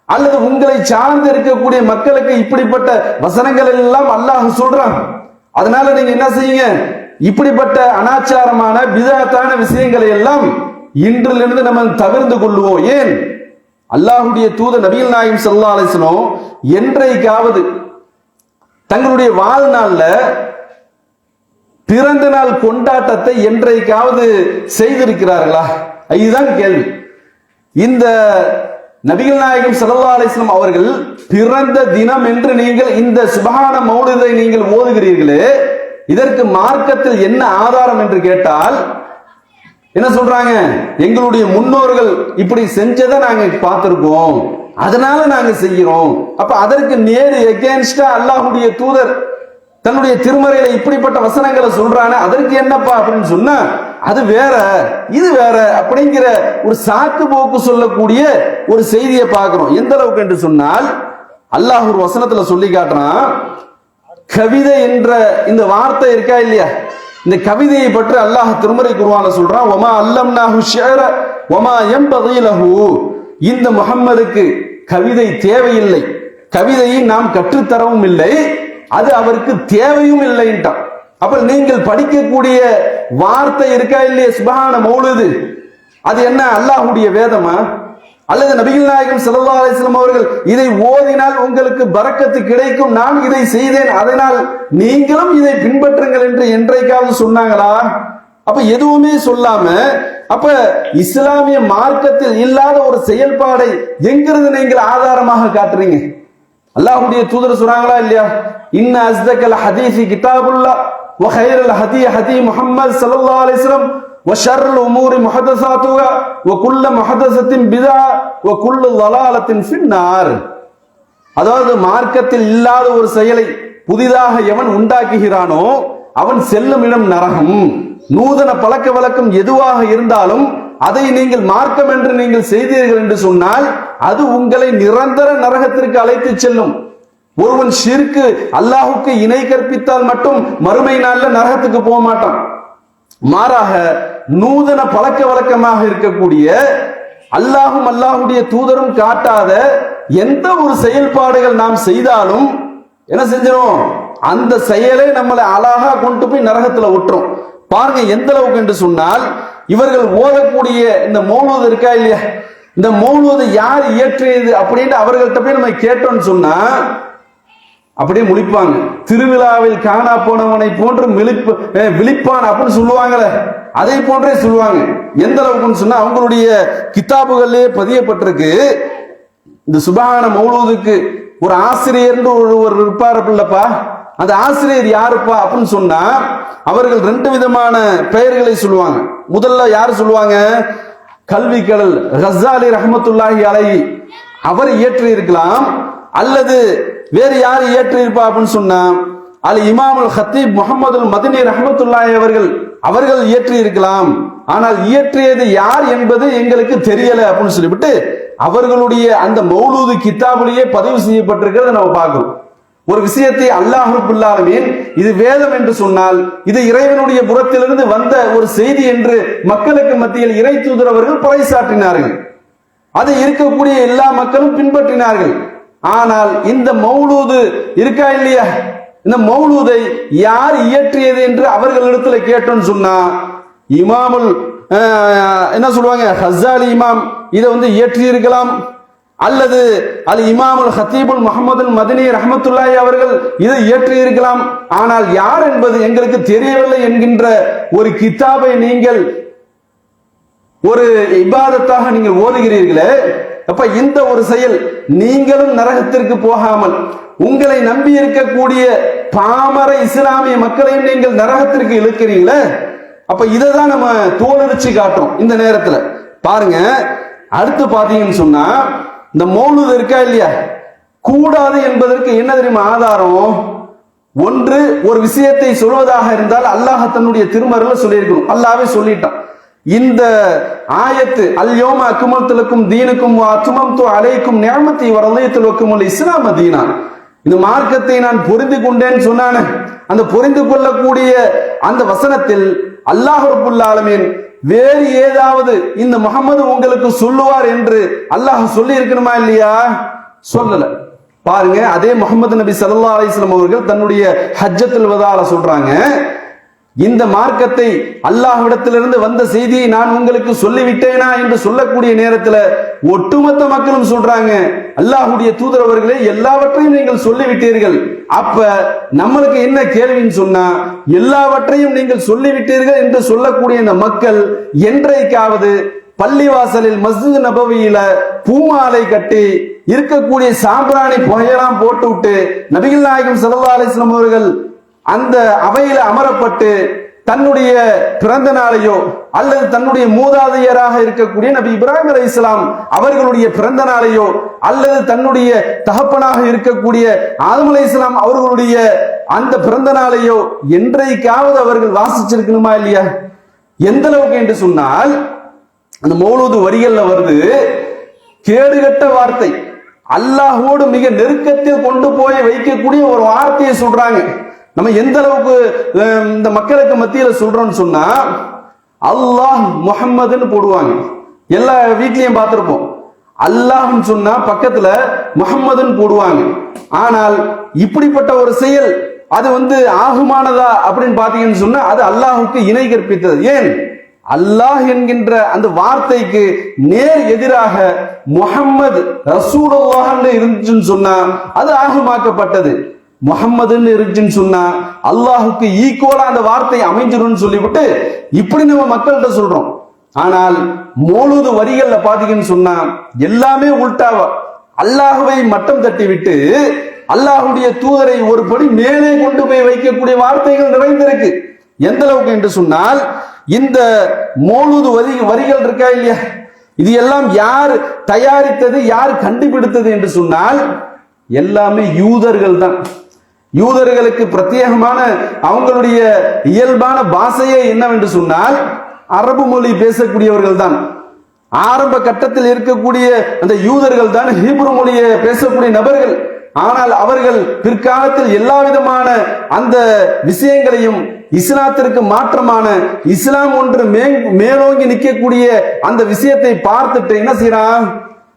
அல்லது உங்களை சார்ந்து இருக்கக்கூடிய மக்களுக்கு இப்படிப்பட்ட வசனங்கள் எல்லாம் அல்லாஹ் சொல்றான்? அதனால நீங்க என்ன செய்யுங்க, இப்படிப்பட்ட அனாச்சாரமான பிதஅத்தான விஷயங்களை எல்லாம் இன்றிலிருந்து நம்ம தவிர்த்து கொள்வோம். ஏன், அல்லாஹ்வுடைய தூதர் நபிகள் நாயகம் ஸல்லல்லாஹு அலைஹி வஸல்லம் என்றைக்காவது தங்களுடைய வாழ்நாள்ல பிறந்த நாள் கொண்டாட்டத்தை என்றைக்காவது செய்திருக்கிறார்களா? இதுதான் கேள்வி. இந்த நபிகள் நாயகம் ஸல்லல்லாஹு அலைஹி வஸல்லம் அவர்கள் பிறந்த தினம் என்று நீங்கள் இந்த சுப்ஹான மௌலிதை நீங்கள் ஓதுகிறீர்களே, இதற்கு மார்க்கத்தில் என்ன ஆதாரம் என்று கேட்டால் என்ன சொல்றாங்க, எங்களுடைய முன்னோர்கள் இப்படி செஞ்சதை நாங்க பார்த்திருக்கோம், அதனால நாங்க செய்கிறோம். அப்ப அதற்கு நேர் எகென்ஸ்டா அல்லாஹ்வுடைய தூதர் தன்னுடைய திருமறையில இப்படிப்பட்ட வசனங்களை சொல்றானே, அதற்கு என்னப்பா அப்படின்னு சொன்னா, அது வேற இது வேற அப்படிங்கிற ஒரு சாக்கு போக்கு சொல்லக்கூடிய ஒரு செய்தியை பார்க்கிறோம். எந்த அளவுக்கு என்று சொன்னால், அல்லாஹ் ஒரு வசனத்துல சொல்லி காட்டுறான், கவிதை என்ற இந்த வார்த்தை இருக்கா இல்லையா, இந்த கவிதையை பற்றி அல்லாஹ் திருமறை குர்ஆன்ல சொல்றான், வமா அல்லம்னாஹு ஷிஅர வமா யம்பகி லஹு. இந்த முஹம்மதுக்கு கவிதை தேவையில்லை, கவிதையை நாம் கற்றுத்தரவும் இல்லை, அது அவருக்கு தேவையும் இல்லைன்றான். அப்ப நீங்கள் படிக்கக்கூடிய வார்த்தை இருக்கா இல்லையா, சுப்ஹான மௌலிது, அது என்ன அல்லாஹ்வுடைய வேதமா, அல்லது நபிகள் நாயகம் ஸல்லல்லாஹு அலைஹி வஸல்லம் அவர்கள் இதை ஓதினால் உங்களுக்கு பரக்கத்து கிடைக்கும், நான் இதை செய்தேன், அதனால் நீங்களும் இதை பின்பற்றுங்கள் என்று என்றைக்காவது சொன்னாங்களா? அப்ப எதுவுமே சொல்லாம, அப்ப இஸ்லாமிய மார்க்கத்தில் இல்லாத ஒரு செயல்பாடை எங்கிருந்து நீங்கள் ஆதாரமாக காட்டுறீங்க? அல்லாஹ்வுடைய தூதர் சொன்னாங்களா இல்லையா, இன்ன அஸ்தகல் ஹதீஸி கிதாபுல்லாஹ் வ கைரல் ஹதி ஹதி முஹம்மது ஸல்லல்லாஹு அலைஹி வஸல்லம் வ ஷர்ருல் உமூரி முஹதஸாத்துஹா வ குல்லு முஹதஸத்தின் பிதா வ குல்லு ضلالத்தின் ஃபின்னார். அதாவது மார்க்கத்தில் இல்லாத ஒரு செயலை புதிதாக எவன் உண்டாக்குகிறானோ அவன் செல்லும் இடம் நரகம். நூதன பழக்க வழக்கம் எதுவாக இருந்தாலும் அதை நீங்கள் மார்க்கம் என்று நீங்கள் செய்தீர்கள் என்று சொன்னால் அது உங்களை நிரந்தர நரகத்திற்கு அழைத்து செல்லும். ஒருவன் ஷிர்க் அல்லாஹ்வுக்கு இணை கற்பித்தால் மட்டும் மறுமை நாள்ல நரகத்துக்கு போக மாட்டான். மாறாக நூதன பழக்க வழக்கமாக இருக்கக்கூடிய அல்லாஹும் அல்லாஹ்வுடைய தூதரும் காட்டாத எந்த ஒரு செயல்பாடுகள் நாம் செய்தாலும் என்ன செஞ்சிடும், அந்த செயலை நம்மளை அழகா கொண்டு போய் நரகத்துல விட்டுரும். பாருங்க எந்த அளவுக்கு என்று சொன்னால், இவர்கள் ஓதக்கூடிய இந்த மௌலூத் இருக்கா இல்லையா, இந்த மௌலூதை யார் இயற்றியது அப்படின்னு அவர்கள்ட்ட போய் நம்ம கேட்டோம்னு சொன்னா, அப்படியே முழிப்பாங்க. திருவிழாவில் காணா போனவனை போன்று விழிப்பான் அப்படின்னு சொல்லுவாங்கல்ல, அதை போன்றே சொல்லுவாங்க. எந்த அளவுக்குன்னு சொன்னா அவங்களுடைய கிதாபுகளிலே பதியப்பட்டிருக்கு. இந்த சுபஹான மௌலூதுக்கு ஒரு ஆசிரியர் ஒருவர் இருப்பாருப்பா, அந்த ஆசிரியர் யாருப்பா அப்படின்னு சொன்னா அவர்கள் ரெண்டு விதமான பெயர்களை சொல்லுவாங்க. முதல்ல யார் சொல்லுவாங்க? கல்வி கடல் கஸ்ஸாலி ரஹ்மத்துல்லாஹி அலைஹி அவர் இயற்றி இருக்கலாம், அல்லது வேறு யார் இயற்றி இருப்பா அப்படின்னு சொன்னா அல் இமாமுல் ஹத்தீப் முஹம்மதுல் மதனி ரஹ்மத்துல்லாஹி அவர்கள் இயற்றி இருக்கலாம். ஆனால் இயற்றியது யார் என்பது எங்களுக்கு தெரியல அப்படின்னு சொல்லிவிட்டு அவர்களுடைய அந்த மௌலூது கிதாபிலேயே பதிவு செய்யப்பட்டிருக்கிறத நம்ம பார்க்கிறோம். ஒரு விஷயத்தை அல்லாஹ் ரப்பல் ஆலமீன் இது வேதம் என்று சொன்னால் இது இறைவனுடைய புறத்திலிருந்து வந்த ஒரு செய்தி என்று மக்களுக்கு மத்தியில் இறை தூதர் அவர்கள் பறைசாற்றினார்கள். அதை இருக்கக்கூடிய எல்லா மக்களும் பின்பற்றினார்கள். ஆனால் இந்த மௌலூது இருக்கா இல்லையா, இந்த மௌலூதை யார் இயற்றியது என்று அவர்களிடத்துல கேட்டோன்னு சொன்னா இமாமுல் என்ன சொல்லுவாங்க, ஹஸ்ஸாலி இமாம் இதை இயற்றி இருக்கலாம், அல்லது அல் இமாமுல் ஹத்தீபுல் முஹம்மதுல் மதனி ரஹ்மத்துல்லாஹி அவர்கள் இதை இயற்றி இருக்கலாம். ஆனால் யார் என்பது எங்களுக்கு தெரியவில்லை என்கின்ற ஒரு கிதாபை நீங்கள் ஒரு இபாதத்தாக நீங்கள் ஓதுகிறீர்களே, அப்ப இந்த ஒரு செயல் நீங்களும் நரகத்திற்கு போகாமல் உங்களை நம்பி இருக்கக்கூடிய பாமர இஸ்லாமிய மக்களையும் நீங்கள் நரகத்திற்கு இழுக்கிறீங்களே, அப்ப இதைதான் நம்ம தோலடிச்சு காட்டும். இந்த நேரத்துல பாருங்க, அடுத்து பாத்தீங்கன்னு சொன்னா இந்த மௌலூத் இருக்கா இல்லையா, கூடாது என்பதற்கு என்ன தெரியுமா ஆதாரம்? ஒன்று, ஒரு விஷயத்தை சொல்வதாக இருந்தால் அல்லாஹ் தன்னுடைய திருமறையில சொல்லியிருக்கணும். அல்லாஹ்வே சொல்லிட்டான். இந்த ஆயத்து அல்யோம அக்மல்து லக்கும் தீனுக்கும் வ அத்மம்து அலைக்கும் நிஅமதி வ ரதீது லக்குமுல் இஸ்லாம தீனா, இந்த மார்க்கத்தை நான் புரிந்து கொண்டேன்னு சொன்னானே, அந்த புரிந்து கொள்ளக்கூடிய அந்த வசனத்தில் அல்லாஹ் ரப்பல் ஆலமீன் வேறு ஏதாவது இந்த முஹம்மது உங்களுக்கு சொல்லுவார் என்று அல்லாஹ் சொல்லி இருக்கணுமா இல்லையா? சொல்லல. பாருங்க, அதே முஹம்மது நபி ஸல்லல்லாஹு அலைஹி வஸல்லம் அவர்கள் தன்னுடைய ஹஜ்ஜத்துல் வதால சொல்றாங்க, இந்த மார்க்கத்தை அல்லாஹ்விடத்திலிருந்து வந்த செய்தியை நான் உங்களுக்கு சொல்லிவிட்டேனா என்று சொல்லக்கூடிய நேரத்தில் ஒட்டுமொத்த மக்களும் சொல்றாங்க, அல்லாஹ்வுடைய தூதர் அவர்களே எல்லாவற்றையும் நீங்கள் சொல்லிவிட்டீர்கள். அப்ப நம்மளுக்கு என்ன கேள்வின்னு சொன்னா, எல்லாவற்றையும் நீங்கள் சொல்லிவிட்டீர்கள் என்று சொல்லக்கூடிய இந்த மக்கள் என்றைக்காவது பள்ளிவாசலில் மஸ்ஜித் நபவியில பூமாலை கட்டி இருக்கக்கூடிய சாம்பிராணி புகையெல்லாம் போட்டு விட்டு நபிகள் நாயகம் ஸல்லல்லாஹு அலைஹி வஸல்லம் அவர்கள் அந்த அவையில அமரப்பட்டு தன்னுடைய பிறந்த நாளையோ அல்லது தன்னுடைய மூதாதையராக இருக்கக்கூடிய நபி இப்ராஹிம் அலைஹிஸ்ஸலாம் அவர்களுடைய பிறந்த நாளையோ அல்லது தன்னுடைய தகப்பனாக இருக்கக்கூடிய ஆதம் அலைஹிஸ்ஸலாம் அவர்களுடைய அந்த பிறந்த நாளையோ என்றைக்காவது அவர்கள் வாசிச்சிருக்கணுமா இல்லையா? எந்த அளவுக்கு என்று சொன்னால் அந்த மௌலூது வரிகள்ல வருது, கேடுகட்ட வார்த்தை, அல்லாஹ்வோடு மிக நெருக்கத்தில் கொண்டு போய் வைக்கக்கூடிய ஒரு வார்த்தையை சொல்றாங்க. நம்ம எந்த அளவுக்கு இந்த மக்களுக்கு மத்தியில சொல்றோம்னு சொன்னா, அல்லாஹ் முஹம்மதுன்னு போடுவாங்க. எல்லா வீட்லயும் பார்த்திருப்போம். அல்லாஹ்னு சொன்னா பக்கத்துல முஹம்மதுன்னு போடுவாங்க. ஆனால் இப்படிப்பட்ட ஒரு செயல் அது ஆகுமானதா அப்படின்னு பாத்தீங்கன்னு சொன்னா அது அல்லாஹுக்கு இணை கற்பித்தது. ஏன்? அல்லாஹ் என்கின்ற அந்த வார்த்தைக்கு நேர் எதிராக முஹம்மது ரசூலுல்லாஹ்னு இருந்துச்சுன்னு சொன்னா அது ஆகுமாக்கப்பட்டது. முஹம்மதுன்னு இருந்துச்சுன்னு சொன்னா அல்லாஹுக்கு ஈக்குவலா அந்த வார்த்தை அமைஞ்சிரும்னு சொல்லிவிட்டு இப்படி நம்ம மக்கள்கிட்ட சொல்றோம். ஆனால் மௌலூது வரிகள்ல பாத்தீங்கன்னு சொன்னா எல்லாமே உல்டாவா அல்லாஹுவை மட்டம் தட்டி விட்டு அல்லாஹுடைய தூதரை ஒரு படி மேலே கொண்டு போய் வைக்கக்கூடிய வார்த்தைகள் நிறைந்திருக்கு. எந்த அளவுக்கு என்று சொன்னால் இந்த மௌலூது வரிகள் இருக்கா இல்லையா, இது எல்லாம் யார் தயாரித்தது, யார் கண்டுபிடித்தது என்று சொன்னால் எல்லாமே யூதர்கள் தான். யூதர்களுக்கு பிரத்யேகமான அவங்களுடைய இயல்பான பாஷையே என்னவென்று சொன்னால் அரபு மொழி பேசக்கூடியவர்கள் தான். ஆரம்ப கட்டத்தில் இருக்கக்கூடிய அந்த யூதர்கள் தான் ஹீப்ரு மொழியை பேசக்கூடிய நபர்கள். ஆனால் அவர்கள் பிற்காலத்தில் எல்லா விதமான அந்த விஷயங்களையும் இஸ்லாத்திற்கு மாற்றமான இஸ்லாம் ஒன்று மேலோங்கி நிற்கக்கூடிய அந்த விஷயத்தை பார்த்துட்டு என்ன செய்யறான்,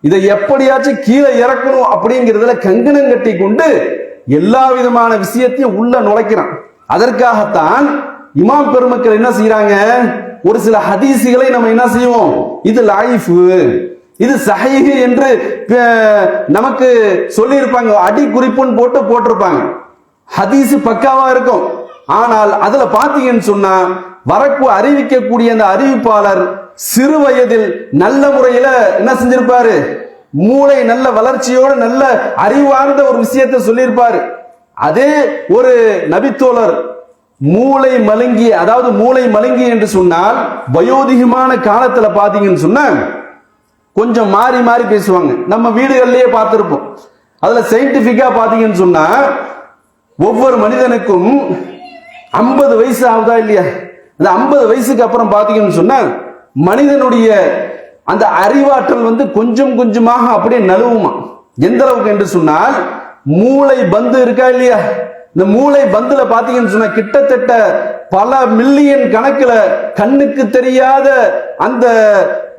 இதை எப்படியாச்சும் கீழே இறக்கணும் அப்படிங்கிறதுல கங்கணம் கட்டி கொண்டு எல்லா விதமான விஷயத்தையும் உள்ள நுழைக்கிறான். அதற்காகத்தான் இமாம் பெருமக்கள் என்ன செய்யறாங்க, ஒரு சில ஹதீசுகளை நம்ம என்ன செய்வோம், இது லைஃப், இது சஹீஹ் என்று நமக்கு சொல்லி இருப்பாங்க, அடி குறிப்புன்னு போட்டிருப்பாங்க. ஹதீஸ் பக்காவா இருக்கும். ஆனால் அதுல பாத்தீங்கன்னு சொன்னா அறிவிக்கக்கூடிய அந்த அறிவிப்பாளர் சிறு வயதில் நல்ல முறையில என்ன செஞ்சிருப்பாரு, மூளை நல்ல வளர்ச்சியோடு நல்ல அறிவார்ந்த ஒரு விஷயத்தை சொல்லியிருப்பாரு. அதே ஒரு நபித்தோழர் மூளை மழுங்கி, அதாவது மூளை மழுங்கி என்று சொன்னால் வயோதிகமான காலத்துல பாத்தீங்கன்னு சொன்னா கொஞ்சம் மாறி மாறி பேசுவாங்க. நம்ம வீடுகள்லயே பார்த்திருப்போம். அதுல சயின்டிபிக்கா பாத்தீங்கன்னு சொன்னா ஒவ்வொரு மனிதனுக்கும் 50 வயசு ஆகுதா இல்லையா, அந்த 50 வயசுக்கு அப்புறம் பாத்தீங்கன்னு சொன்னா மனிதனுடைய அந்த அறிவாற்றல் கொஞ்சம் கொஞ்சமாக அப்படியே நழுவுமா. எந்த அளவுக்கு என்று சொன்னால் மூளை பந்து இருக்கா இல்லையா, இந்த மூளை பந்துல பாத்தீங்கன்னு சொன்னா கிட்டத்தட்ட பல மில்லியன் கணக்குல கண்ணுக்கு தெரியாத அந்த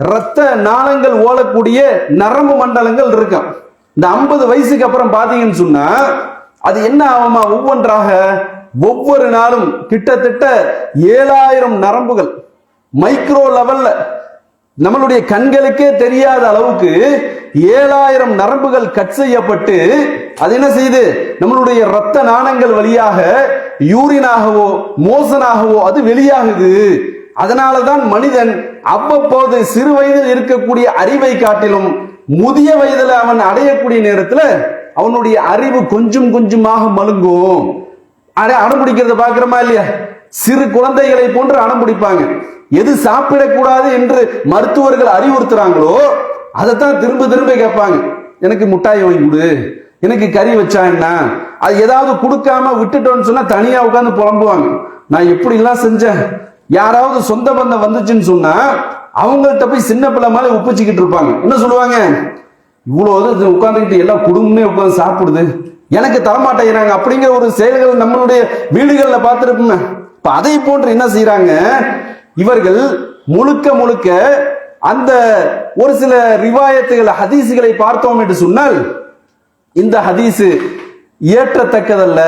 இரத்த நாளங்கள் ஓடக்கூடிய நரம்பு மண்டலங்கள் இருக்கும். இந்த 50 வயசுக்கு அப்புறம் பாத்தீங்கன்னு சொன்னா அது என்ன ஆகுமா, ஒவ்வொன்றாக ஒவ்வொரு நாளும் கிட்டத்தட்ட 7000 நரம்புகள் மைக்ரோ லெவல்ல நம்மளுடைய கண்களுக்கே தெரியாத அளவுக்கு 7000 நரம்புகள் கட் செய்யப்பட்டு அது என்ன செய்யுது, நம்மளுடைய இரத்த நாணங்கள் வழியாக யூரினாகவோ மோசனாகவோ அது வெளியாகுது. அதனாலதான் மனிதன் அவ்வப்போது சிறு வயதில் இருக்கக்கூடிய அறிவை காட்டிலும் முதிய வயதில் அவன் அடையக்கூடிய நேரத்தில் அவனுடைய அறிவு கொஞ்சம் கொஞ்சமாக மழுங்கும். அடம்பிடிக்கிறத பாக்குறோமா இல்லையா, சிறு குழந்தைகளை போன்று அடம்பிடிப்பாங்க. எது சாப்பிடக்கூடாது என்று மருத்துவர்கள் அறிவுறுத்துறாங்களோ அதைத்தான் திரும்ப திரும்ப கேட்பாங்க. எனக்கு முட்டாய் வாங்கி கொடு, எனக்கு கறி வச்சா என்ன, அது ஏதாவது கொடுக்காம விட்டுட்டோன்னு சொன்னா தனியா உட்கார்ந்து புலம்புவாங்க. நான் எப்படி எல்லாம் செஞ்சேன். யாராவது சொந்த பந்தம் வந்துச்சுன்னு சொன்னா அவங்கள்ட்ட போய் சின்ன பிள்ளை மாதிரி ஒப்பிச்சுக்கிட்டு இருப்பாங்க. என்ன சொல்லுவாங்க, இவ்வளவு உட்கார்ந்துக்கிட்டு எல்லாம் குடும்பமே உட்கார்ந்து சாப்பிடுது, எனக்கு தரமாட்டேங்கிறாங்க அப்படிங்கிற ஒரு செயல்கள் நம்மளுடைய வீடுகள்ல பார்த்திருப்போமே. அதை போன்று என்ன செய்யறாங்க இவர்கள், முழுக்க முழுக்க அந்த ஒரு சில ரிவாயத்துகள் ஹதீசுகளை பார்த்தோம் என்று சொன்னால் இந்த ஹதீஸ் ஏற்றத்தக்கதல்ல.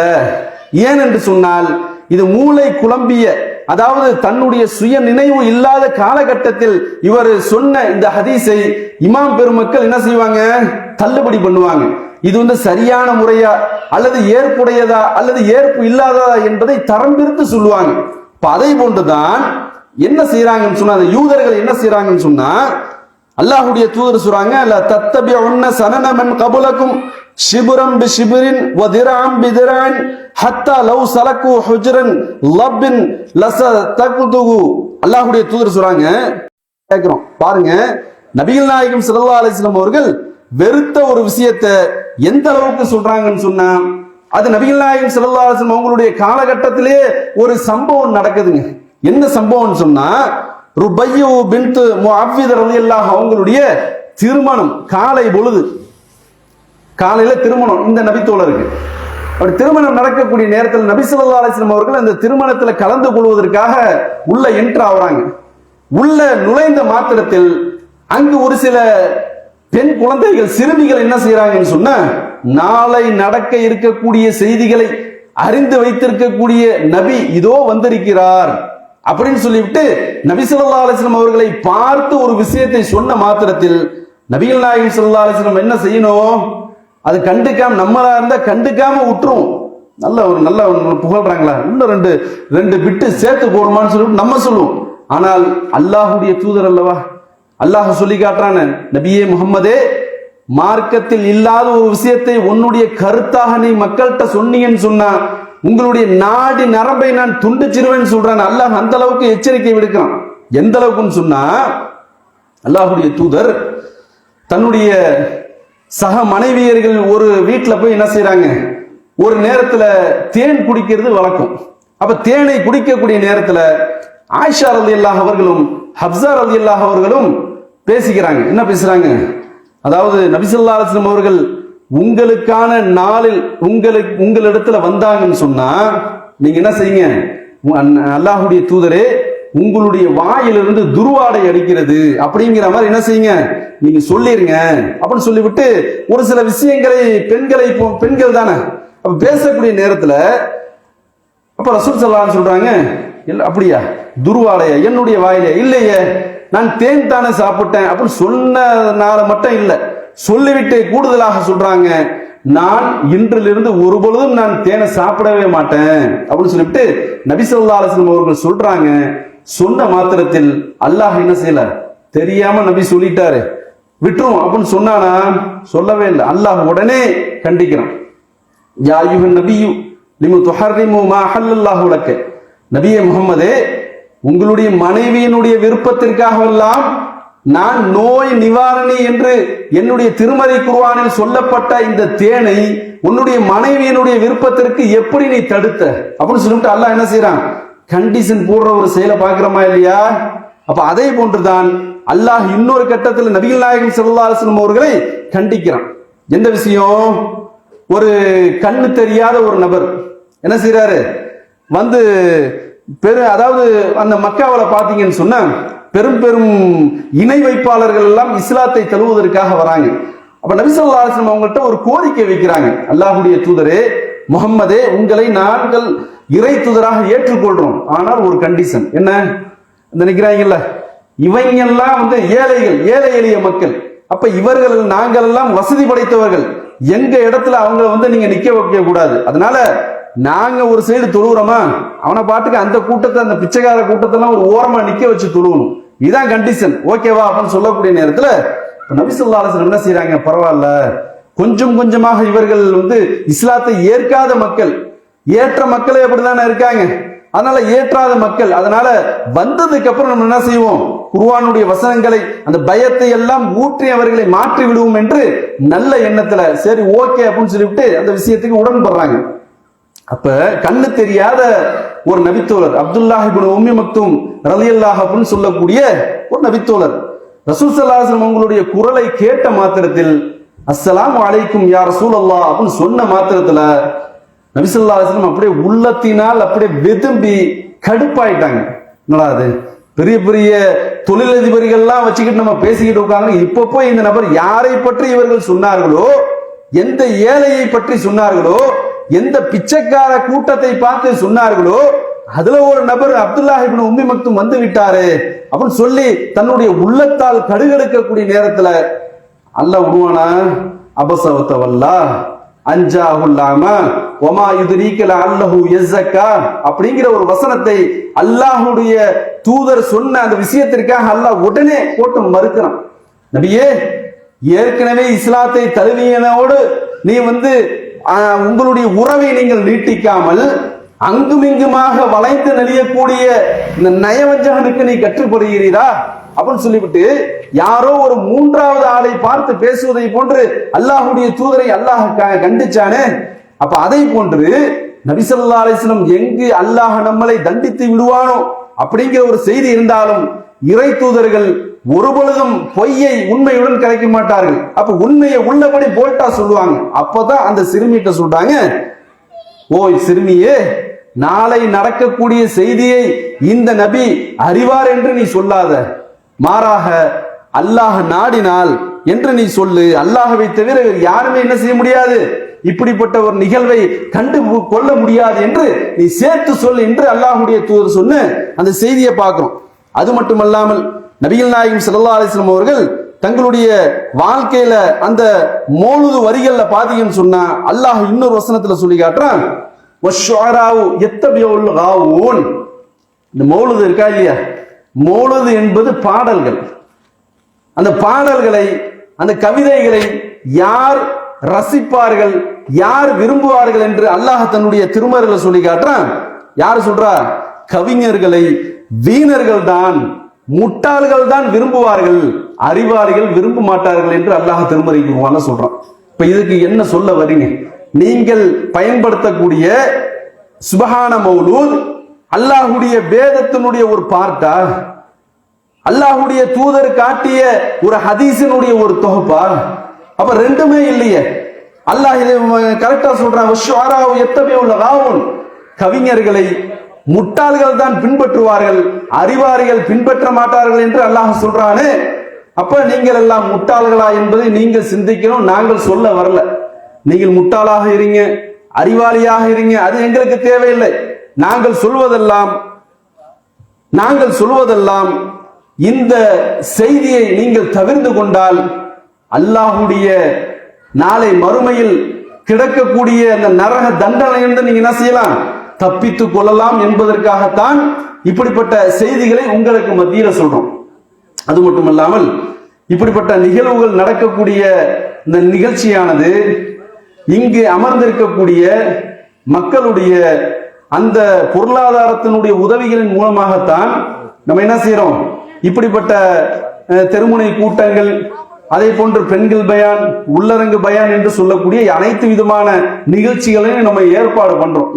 ஏன் என்று சொன்னால் இது மூளை குழம்பிய, அதாவது தன்னுடைய சுய நினைவு இல்லாத காலகட்டத்தில் இவர் சொன்ன இந்த ஹதீஸை இமாம் பெருமக்கள் என்ன செய்வாங்க, தள்ளுபடி பண்ணுவாங்க. இது சரியான முறையா அல்லது ஏற்புடையதா அல்லது ஏற்பு இல்லாததா என்பதை தரம் பிரித்து சொல்லுவாங்க. அதை போன்றுதான் என்ன செய்யறாங்கன்னு சொன்னா யூதர்கள் என்ன செய்யறாங்கன்னு சொன்னா அல்லாஹ்வுடைய தூதர் சொல்றாங்க, லா தத்தபிஉன்ன சனன மன் கபலக்கும் ஷிப்ரம் பிஷிப்ரின் வ திராம் பிதிரான் ஹத்தா லவ் சலகு ஹுஜ்ரன் லப்பின் லஸதகுது. அல்லாஹ்வுடைய தூதர் சொல்றாங்க, கேக்குறோம் பாருங்க, நபிகள் நாயகம் ஸல்லல்லாஹு அலைஹி வஸல்லம் அவர்கள் வெறுத்த ஒரு விஷயத்தை எந்த அளவுக்கு சொல்றாங்கன்னு சொன்னா அது நபிகள் நாயகம் ஸல்லல்லாஹு அலைஹி வஸல்லம் அவங்களுடைய காலகட்டத்திலே ஒரு சம்பவம் நடக்குதுங்க. என்ன சம்பவம்னு சொன்னா ருபையு பின்த் முஅவ்வித் ரலியல்லாஹு அவங்களுடைய திருமணம். காலை பொழுது, காலையில திருமணம் இந்த நபித்தோழருக்கு. அப்படி திருமணம் நடக்கக்கூடிய நேரத்தில் நபி ஸல்லல்லாஹு அலைஹி வஸல்லம் அவர்கள் அந்த திருமணத்துல கலந்து கொள்வதற்காக உள்ள என்ட்ரு ஆகுறாங்க. உள்ள நுழைந்த மாத்திரத்தில் அங்கு ஒரு சில பெண் குழந்தைகள், சிறுமிகள் என்ன செய்யறாங்கன்னு சொன்ன, நாளை நடக்க இருக்கக்கூடிய செய்திகளை அறிந்து வைத்திருக்கக்கூடிய நபி இதோ வந்திருக்கிறார் அப்படின்னு சொல்லிவிட்டு நபி ஸல்லல்லாஹு அலைஹி வஸல்லம் அவர்களை பார்த்து ஒரு விஷயத்தை சொன்ன மாத்திரத்தில் நபிகள் நாயகம் ஸல்லல்லாஹு அலைஹி வஸல்லம் என்ன செய்யணும், அது கண்டுக்காம, நம்மளா இருந்தா கண்டுக்காம விட்டுரும். நல்ல புகழ்றாங்களா, இன்னும் ரெண்டு பிட்டு சேர்த்து போடுமான்னு சொல்லிட்டு நம்ம சொல்லுவோம். ஆனால் அல்லாஹ்வுடைய தூதர் அல்லவா, அல்லாஹ் சொல்லி காட்டுறான, நபியே முஹம்மதே, மார்க்கத்தில் இல்லாத ஒரு விஷயத்தை உன்னுடைய கருத்தாக நீ மக்கள்கிட்ட சொன்னீங்கன்னு சொன்னா உங்களுடைய நாடி நரம்பை நான் துண்டிச்சிருவேன்னு சொல்றான். அல்லாஹ் அந்த அளவுக்கு எச்சரிக்கை விடுக்கிறான். எந்த அளவுக்குன்னு சொன்னா அல்லாஹ்வுடைய தூதர் தன்னுடைய சக மனைவியர்கள் ஒரு வீட்டில் போய் என்ன செய்யறாங்க, ஒரு நேரத்துல தேன் குடிக்கிறது வழக்கம். அப்ப தேனை குடிக்கக்கூடிய நேரத்துல ஆயிஷா ரலியல்லாஹு அவர்களும் ஹப்ஸா ரலியல்லாஹு அவர்களும் பேசிக்கிறாங்க. என்ன பேசுறாங்க, அதாவது நபி ஸல்லல்லாஹு அலைஹி வஸல்லம் அவர்கள் உங்களுக்கான நாளில் உங்களிடத்துல வந்தாங்கன்னு சொன்னா நீங்க என்ன செய்யுங்க, அல்லாஹ்வுடைய தூதரே உங்களுடைய வாயிலிருந்து துர்வாடை அடிக்கிறது அப்படிங்கிற மாதிரி என்ன செய்யுங்க நீங்க சொல்லிருங்க அப்படின்னு சொல்லிவிட்டு ஒரு சில விஷயங்களை பெண்கள் தானே அப்ப பேசக்கூடிய நேரத்துல அப்ப ரசூல் ஸல்லல்லாஹு அலைஹி வஸல்லம் சொல்றாங்க, இல்ல அப்படியா, துர்வாடையா என்னுடைய வாயிலே இல்லையே, நான் தேன் தானே சாப்பிட்டேன் அப்படின்னு சொன்னதுனால மட்டும் இல்ல, சொல்லிவிட்டு கூடுதலாக சொல்றாங்க, நான் இன்றிலிருந்து ஒரு பொழுதும் நான் தேனை சாப்பிடவே மாட்டேன் அப்படின்னு சொல்லிட்டு நபி ஸல்லல்லாஹு அலைஹி வஸல்லம் அவர்கள் சொல்றாங்க. சொன்ன மாத்திரத்தில் அல்லாஹ் என்ன செய்யல, தெரியாம நபி சொல்லிட்டாரு விட்டுரும் அப்படின்னு சொன்னானா? சொல்லவே இல்லை. அல்லாஹ் உடனே கண்டிக்கிறான். யா அய்யுஹன் நபியு லிம துஹர்ரிமு மா ஹல்லல்லாஹு லக்க, நபியே முஹம்மதே, உங்களுடைய மனைவியினுடைய விருப்பத்திற்காகவெல்லாம் நான் நோய் நிவாரணி என்று என்னுடைய திருமறை குர்ஆனில் சொல்லப்பட்ட இந்த தேனை உன்னுடைய மனைவியினுடைய விருப்பத்திற்கு எப்படி நீ தடுத்த அப்படின்னு சொல்லிட்டு அல்லாஹ் என்ன செய்யறான், கண்டிஷன் போடுற ஒரு செயலை பார்க்கிறோமா இல்லையா? அப்ப அதே போன்றுதான் அல்லாஹ் இன்னொரு கட்டத்தில் நபிகள் நாயகம் ஸல்லல்லாஹு அலைஹி வஸல்லம் அவர்களை கண்டிக்கிறான். எந்த விஷயம்? ஒரு கண்ணு தெரியாத ஒரு நபர் என்ன செய்யறாரு, வந்து அதாவது அந்த மக்காவில் பாத்தீங்கன்னு சொன்னா பெரும் பெரும் இணை வைப்பாளர்கள் எல்லாம் இஸ்லாத்தை தழுவதற்காக வராங்க. அப்ப நபி ஸல்லல்லாஹு அலைஹி வஸல்லம் அவங்கள்ட்ட ஒரு கோரிக்கை வைக்கிறாங்க, அல்லாஹ்வுடைய தூதரே முஹம்மதே, உங்களை நாங்கள் இறை தூதராக ஏற்றுக்கொள்றோம், ஆனால் ஒரு கண்டிஷன். என்ன நினைக்கிறாங்கல்ல, இவங்க எல்லாம் வந்து ஏழைகள், ஏழை எளிய மக்கள், அப்ப இவர்கள் நாங்கள் எல்லாம் வசதி படைத்தவர்கள், எங்க இடத்துல அவங்களை வந்து நீங்க நிக்க வைக்க கூடாது, அதனால நாங்க ஒரு சைடு தொழுகிறோமா, அவனை பாட்டுக்கு அந்த கூட்டத்தை, அந்த பிச்சைக்கார கூட்டத்தெல்லாம் ஒரு ஓரமா நிக்க வச்சு தொழுகணும், இதுதான் கண்டிஷன், ஓகேவா அப்படின்னு சொல்லக்கூடிய நேரத்துல நபி ஸல்லல்லாஹு அலைஹி வஸல்லம் என்ன செய்யறாங்க, பரவாயில்ல, கொஞ்சம் கொஞ்சமாக இவர்கள் வந்து இஸ்லாத்தை ஏற்காத மக்கள், ஏற்ற மக்களே அப்படித்தானே இருக்காங்க, அதனால ஏற்றாத மக்கள், அதனால வந்ததுக்கு அப்புறம் நம்ம என்ன செய்வோம், குர்ஆனுடைய வசனங்களை அந்த பயத்தை எல்லாம் ஊற்றி அவர்களை மாற்றி விடுவோம் என்று நல்ல எண்ணத்துல சரி ஓகே அப்படின்னு சொல்லிவிட்டு அந்த விஷயத்துக்கு உடன்படுறாங்க. அப்ப கண்ணு தெரியாத ஒரு நபித்தோழர் அப்துல்லாஹ் இப்னு உம்மி மக்தூம் ரலியல்லாஹு அன்ஹு சொல்லக்கூடிய ஒரு நபித்தோழர் ரசூல் ஸல்லல்லாஹு அலைஹி வஸல்லம் அவங்களுடைய குரலை கேட்ட மாத்திரத்தில் அஸ்ஸலாமு அலைக்கும் யா ரசூலல்லாஹ் அப்படின்னு சொன்ன மாத்திரத்துல நபி ஸல்லல்லாஹு அலைஹி வஸல்லம் அப்படியே உள்ளத்தினால் அப்படியே வெதும்பி கடுப்பாயிட்டாங்க. என்னடா அது, பெரிய பெரிய தொழிலதிபர்கள்லாம் வச்சுக்கிட்டு நம்ம பேசிக்கிட்டு உட்காங்க, இப்ப போய் இந்த நபர் யாரை பற்றி இவர்கள் சொன்னார்களோ, எந்த ஏழையை பற்றி சொன்னார்களோ, எந்த பிச்சைக்கார கூட்டத்தை பார்த்து சொன்னார்களோ, அதுல ஒரு நபர் அப்துல்லாஹ் இப்னு உம்மி மக்தூம் வந்து விட்டாரு அப்படின்னு சொல்லி தன்னுடைய உள்ளத்தால் கடுகடுக்கக்கூடிய நேரத்துல அல்லாஹ் விடுவானா, அபஸவத்தவல்லா அன்ஜாஹுல்லாமா வமா யுத்ரீக லஅல்லஹு யஸக்கா அப்படிங்கிற ஒரு வசனத்தை அல்லாஹ்வுடைய தூதர் சொன்ன அந்த விஷயத்திற்காக அல்லாஹ் உடனே போட்டு மறுக்கிறான். நபியே, ஏற்கனவே இஸ்லாத்தை தழுவியனோடு நீ வந்து உங்களுடைய உறவை நீங்கள் நீட்டிக்காமல் அங்கும் இங்குமாக வளைந்து நெளியக்கூடிய இந்த நயவஞ்சகனுக்கு நீ கற்றுப்படுகிறீரா அப்படின்னு சொல்லிவிட்டு யாரோ ஒரு மூன்றாவது ஆளை பார்த்து பேசுவதை போன்று அல்லாஹ்வுடைய தூதரை அல்லாஹ் கண்டிச்சானே. அப்ப அதை போன்று நபி ஸல்லல்லாஹு அலைஹி வஸல்லம் எங்கு அல்லாஹ் நம்மளை தண்டித்து விடுவானோ அப்படிங்கிற ஒரு செய்தி இருந்தாலும் இறை தூதர்கள் ஒரு பொழுதும் பொய்யை உண்மையுடன் கலைக்க மாட்டார்கள். அப்ப உண்மையை உள்ளபடி போல்ட்டா சொல்லுவாங்க. அப்பதான் அந்த சிறுமிகிட்ட சொல்றாங்க, ஓய் சிறுமியே, நாளை நடக்கக்கூடிய செய்தியை இந்த நபி அறிவார் என்று நீ சொல்லாத, மாறாக அல்லாஹ் நாடினால் என்று நீ சொல்லு, அல்லாஹ்வை தவிர யாருமே என்ன செய்ய முடியாது, இப்படிப்பட்ட ஒரு நிகழ்வை கண்டு கொள்ள முடியாது என்று நீ சேர்த்து சொல் என்று அல்லாஹ்வுடைய தூதர் சொன்ன அந்த செய்தியை பார்க்கிறோம். அது மட்டுமல்லாமல் நபிகள் நாயகம் ஸல்லல்லாஹு அலைஹி வஸல்லம் அவர்கள் தங்களுடைய வாழ்க்கையில அந்த மௌலூது வரிகள்ல பாத்தீங்கன்னு சொன்னா அல்லாஹ் இன்னொரு வசனத்துல சொல்லி காட்டுறான், வஷ்ஷுஅராஉ யத்தபிஉல் காவூன். இந்த மௌலூது இருக்கா இல்லையா, மௌலூது என்பது பாடல்கள். அந்த பாடல்களை, அந்த கவிதைகளை யார் ரசிப்பார்கள், யார் விரும்புவார்கள் என்று அல்லாஹ் தன்னுடைய திருமறையில சொல்லி காட்டுறான். யார் சொல்றா, கவிஞர்களை வீணர்கள் தான், முட்டாள்கள் தான் விரும்புவார்கள், அறிவாளிகள் விரும்ப மாட்டார்கள் என்று அல்லாஹ் திருமறை குர்ஆன்ல சொல்றான். இப்ப இதுக்கு என்ன சொல்ல வரீங்க, நீங்கள் பயன்படுத்தக்கூடிய சுபஹான மௌலூத் அல்லாஹ்வுடைய வேதத்தினுடைய ஒரு பார்ட்டா, அல்லாஹ்வுடைய தூதர் காட்டிய ஒரு ஹதீஸினுடைய ஒரு தொகுப்பா? அப்ப ரெண்டுமே இல்லையே. அல்லாஹ் இதை கரெக்டா சொல்றான், வஷ்ஷுஅராஉ யத்தபிஉல் காவூன். கவிஞர்களை முட்டாள்கள் தான் பின்பற்றுவார்கள், அறிவாரிகள் பின்பற்ற மாட்டார்கள் என்று அல்லாஹ் சொல்றானே. அப்ப நீங்கள் எல்லாம் முட்டாள்களா என்பதை நீங்கள் சிந்திக்கணும், நாங்கள் சொல்ல வரல. நீங்கள் முட்டாளாக இருங்க, அறிவாளியாக இருங்க, அது எங்களுக்கு தேவையில்லை. நாங்கள் சொல்வதெல்லாம் இந்த செய்தியை நீங்கள் தவிர்த்து கொண்டால் அல்லாஹ்வுடைய நாளை மறுமையில் கிடக்கக்கூடிய அந்த நரக தண்டனையிலிருந்து நீங்க என்ன செய்யலாம், தப்பித்துக் கொள்ளலாம் என்பதற்காகத்தான் இப்படிப்பட்ட செய்திகளை உங்களுக்கு மத்தியில சொல்றோம். அது மட்டுமல்லாமல் இப்படிப்பட்ட நிகழ்வுகள் நடக்கக்கூடிய இந்த நிகழ்ச்சியானது இங்கு அமர்ந்திருக்கக்கூடிய மக்களுடைய அந்த பொருளாதாரத்தினுடைய உதவிகளின் மூலமாகத்தான் நம்ம என்ன செய்யறோம், இப்படிப்பட்ட தெருமுனை கூட்டங்கள், அதே போன்று பெண்கள் பயான், உள்ளரங்கு பயான் என்று சொல்லக்கூடிய அனைத்து விதமான நிகழ்ச்சிகளையும் நம்ம ஏற்பாடு பண்றோம்.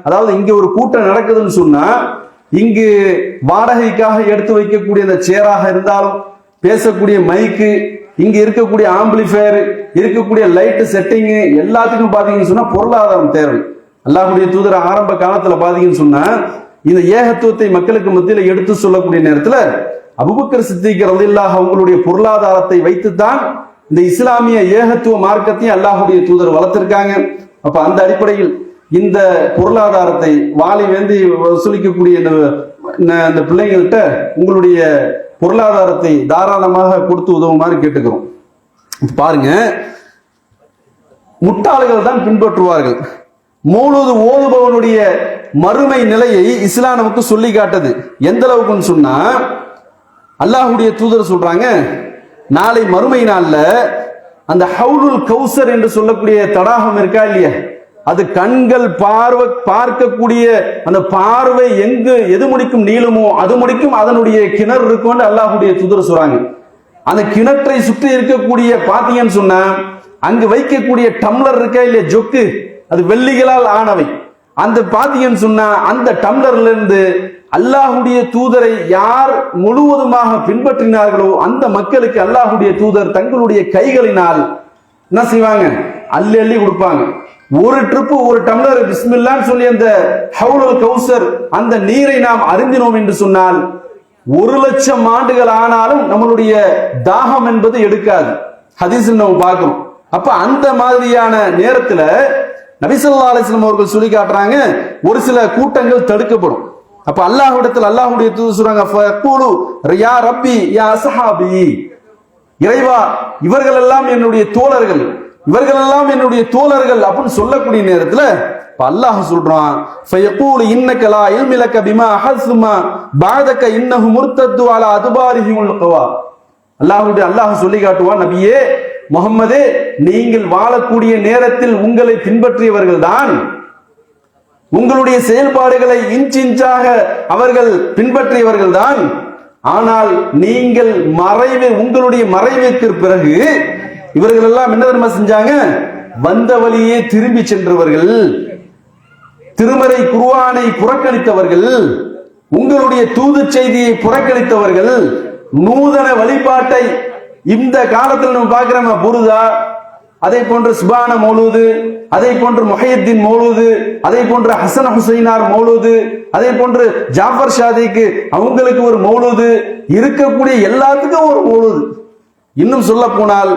அதாவது இங்க ஒரு கூட்டம் நடக்குதுன்னு சொன்னா இங்கு வாடகைக்காக எடுத்து வைக்கக்கூடிய அந்த சேராக இருந்தாலும், பேசக்கூடிய மைக்கு, இங்க இருக்கக்கூடிய ஆம்பிளிஃபயர், இருக்கக்கூடிய லைட் செட்டிங், எல்லாத்துக்கும் பாத்தீங்கன்னு சொன்னா பொருளாதாரம் தேவை. அல்லாஹ்வுடைய தூதர் ஆரம்ப காலத்துல பாத்தீங்கன்னு சொன்னா இந்த ஏகத்துவத்தை மக்களுக்கு மத்தியில் எடுத்து சொல்லக்கூடிய நேரத்துல அபூபக்கர் சித்திக் ரலியல்லாஹு அவங்களுடைய பொருளாதாரத்தை வைத்துத்தான் இந்த இஸ்லாமிய ஏகத்துவ மார்க்கத்தையும் அல்லாஹ்வுடைய தூதர் வளர்த்திருக்காங்க. அப்ப அந்த அடிப்படையில் இந்த பொருளாதாரத்தை வாளி வேந்தி வசூலிக்கக்கூடிய இந்த பிள்ளைங்கள்ட்ட உங்களுடைய பொருளாதாரத்தை தாராளமாக கொடுத்து உதவுமாறு கேட்டுக்கிறோம். பாருங்க, முட்டாள்கள் தான் பின்பற்றுவார்கள். மௌலூது ஓதுபவனுடைய மறுமை நிலையை இஸ்லாம் நமக்கு சொல்லி காட்டுது. எந்த அளவுக்குன்னு சொன்னா அல்லாஹ்வுடைய தூதர் சொல்றாங்க, நாளை மறுமை நாள்ல அந்த ஹவுலுல் கௌசர் என்று சொல்லக்கூடிய தடாகம் இருக்கா இல்லையா, அது கண்கள் பார்க்கக்கூடிய அந்த பார்வை எது முடிக்கும் நீளமோ அது முடிக்கும் அதனுடைய கிணறு இருக்கும் அல்லாஹ்வுடைய தூதர் சொல்றாங்க. அந்த கிணற்றை சுற்றி இருக்கக்கூடிய பாத்தீங்கன்னு சொன்னா அங்கு வைக்கக்கூடிய டம்ளர் இருக்கா இல்லையா, ஜொக்கு, அது வெள்ளிகளால் ஆனவை. அந்த பாத்தீங்கன்னு சொன்னா அந்த டம்ளர்ல இருந்து அல்லாஹ்வுடைய தூதரை யார் முழுவதுமாக பின்பற்றினார்களோ அந்த மக்களுக்கு அல்லாஹ்வுடைய தூதர் தங்களுடைய கைகளினால் என்ன செய்வாங்க, அள்ளி அள்ளி கொடுப்பாங்க. ஒரு ட்ரிப்பு ஒரு டம்ளர் பிஸ்மில்லான்னு சொல்லி அந்த ஹவுலுல் கௌசர் அந்த நீரை நாம் அருந்தினோம் என்று சொன்னால் 1,00,000 ஆண்டுகள் ஆனாலும் நம்மளுடைய தாகம் என்பது எடுக்காது. ஹதீஸில் நம்ம பார்க்கிறோம். அப்ப அந்த மாதிரியான நேரத்துல நபி ஸல்லல்லாஹு அலைஹி வஸல்லம் அவர்கள் சொல்லி காட்டுறாங்க, ஒரு சில கூட்டங்கள் தடுக்கப்படும். அப்ப அல்லாஹ்வுடைய தூதர் சொல்றாங்க, ஃபயக்கூலு யா ரப்பி யா அஸ்ஹாபி, இறைவா இவர்கள் எல்லாம் என்னுடைய தோழர்கள், இவர்கள் எல்லாம் என்னுடைய தோழர்கள் அப்படின்னு சொல்லக்கூடிய நேரத்துல அல்லாஹ் சொல்றான், ஃபயக்கூலு இன்னக லா இல்ம லக பிமா ஹஸ்மா பஅதக இன்னஹு முர்தது அலா அதுபாரிஹில் கவா. அல்லாஹ் சொல்லி காட்டுவான், நபியே முஹம்மதே, நீங்கள் வாழக்கூடிய நேரத்தில் உங்களை பின்பற்றியவர்கள் தான், உங்களுடைய செயல்பாடுகளை இன்ச்சாக அவர்கள் பின்பற்றியவர்கள் தான். ஆனால் நீங்கள் உங்களுடைய மறைவுக்கு பிறகு இவர்கள் எல்லாம் என்ன தெரியுமா செஞ்சாங்க, வந்த வழியே திரும்பி சென்றவர்கள், திருமறை குர்ஆனை புறக்கணித்தவர்கள், உங்களுடைய தூது செய்தியை புறக்கணித்தவர்கள், நூதன வழிபாட்டை இந்த காலத்தில் நம்ம பார்க்கிறோம், புருதா, அதே போன்று சுபான மௌலூது, அதே போன்று முஹையத்தீன் மௌலூது, அதே போன்று ஹசன் ஹுசைனார் மௌலூது, அதே போன்று ஜாஃபர் ஷாதிக்கு அவங்களுக்கு ஒரு மௌலூது, இருக்கக்கூடிய எல்லாத்துக்கும் ஒரு மௌலூது. இன்னும் சொல்ல போனால்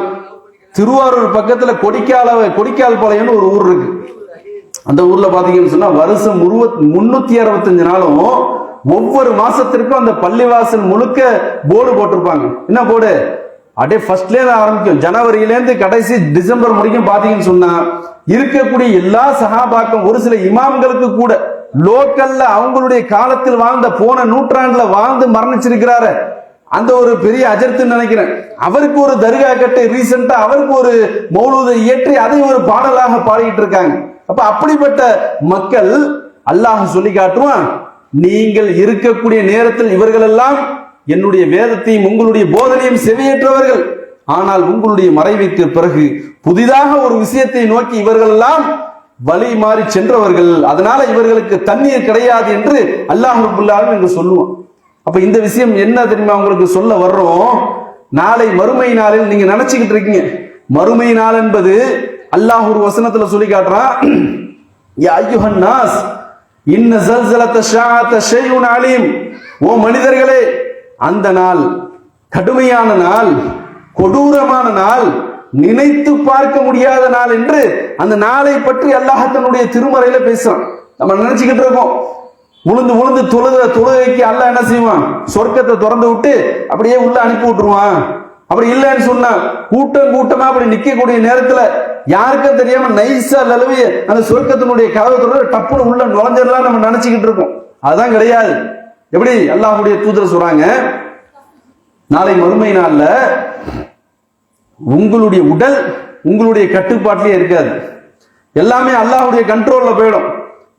திருவாரூர் பக்கத்துல கொடிக்கால் பாளையம்னு ஒரு ஊர் இருக்கு. அந்த ஊர்ல பாத்தீங்கன்னு சொன்னா வருஷம் 365 நாளும் ஒவ்வொரு மாசத்திற்கும் அந்த பள்ளிவாசல் முழுக்க போர்டு போட்டிருப்பாங்க. என்ன போர்டு, அப்படியே ஃபர்ஸ்ட்ல இருந்து ஆரம்பிக்கும், ஜனவரியிலேருந்து கடைசி டிசம்பர் முடிக்கும். பாத்தீங்கன்னு சொன்னா இருக்கக்கூடிய எல்லா சஹாபாக்களும், ஒரு சில இமாம்களுக்கு கூட லோக்கல்ல அவங்களுடைய காலத்தில் வாழ்ந்த போன நூற்றாண்டுல வாழ்ந்து மரணிச்சிருக்கிறாரு அந்த ஒரு பெரிய அஜர்த்துன்னு நினைக்கிறேன், அவருக்கு ஒரு தர்கா கட்டை ரீசெண்டா அவருக்கு ஒரு மௌலூதை இயற்றி அதை ஒரு பாடலாக பாடிட்டு இருக்காங்க. அப்ப அப்படிப்பட்ட மக்கள் அல்லாஹ் சொல்லி காட்டுவான், நீங்கள் இருக்கக்கூடிய நேரத்தில் இவர்கள் எல்லாம் என்னுடைய வேதத்தையும் உங்களுடைய போதனையும் செவியேற்றவர்கள், ஆனால் உங்களுடைய மறைவுக்கு பிறகு புதிதாக ஒரு விஷயத்தை நோக்கி இவர்கள் எல்லாம் வழி மாறி சென்றவர்கள், அதனால இவர்களுக்கு தண்ணீர் கிடையாது என்று அல்லாஹ் ரப்பல் ஆலமீன் என்று சொல்லுவான். அப்ப இந்த விஷயம் என்ன தெரியுமா உங்களுக்கு சொல்ல வர்றோம், நாளை மறுமை நாளில் நீங்க நினைச்சுக்கிட்டு இருக்கீங்க, மறுமை நாள் என்பது அல்லாஹ் ஒரு வசனத்துல சொல்லி காட்டுறான், யா அய்யுஹன் நாஸ் இன்ன ஸல்ஸலத ஷாஅத ஷைஉன் அலீம், ஓ மனிதர்களே, அந்த நாள் கடுமையான நாள், கொடூரமான நாள், நினைத்து பார்க்க முடியாத நாள் என்று அந்த நாளை பற்றி அல்லாஹ் தன்னுடைய திருமறையில பேசுறான். நம்ம நினைச்சுக்கிட்டு இருக்கோம் உளுந்து உளுந்து தொழுகைக்கு அல்லாஹ் என்ன செய்வான்? சொர்க்கத்தை திறந்து விட்டு அப்படியே உள்ள அனுப்பி விட்டுருவான். அப்படி இல்லைன்னு சொன்னா கூட்டம் கூட்டமா அப்படி நிக்கக்கூடிய நேரத்துல யாருக்கும் தெரியாம நைசா அளவு அந்த சொர்க்கத்தினுடைய கதவு டப்புனு உள்ள நுழைஞ்சிடலாம் நம்ம நினைச்சுக்கிட்டு இருக்கோம். அதுதான் கிடையாது. எப்படி அல்லாஹ்வுடைய தூதர் சொல்றாங்க, நாளை மறுமை நாள்ல உங்களுடைய உடல் உங்களுடைய கட்டுப்பாட்டிலே இருக்காது. எல்லாமே அல்லாஹ்வுடைய கண்ட்ரோல்ல போயிடும்.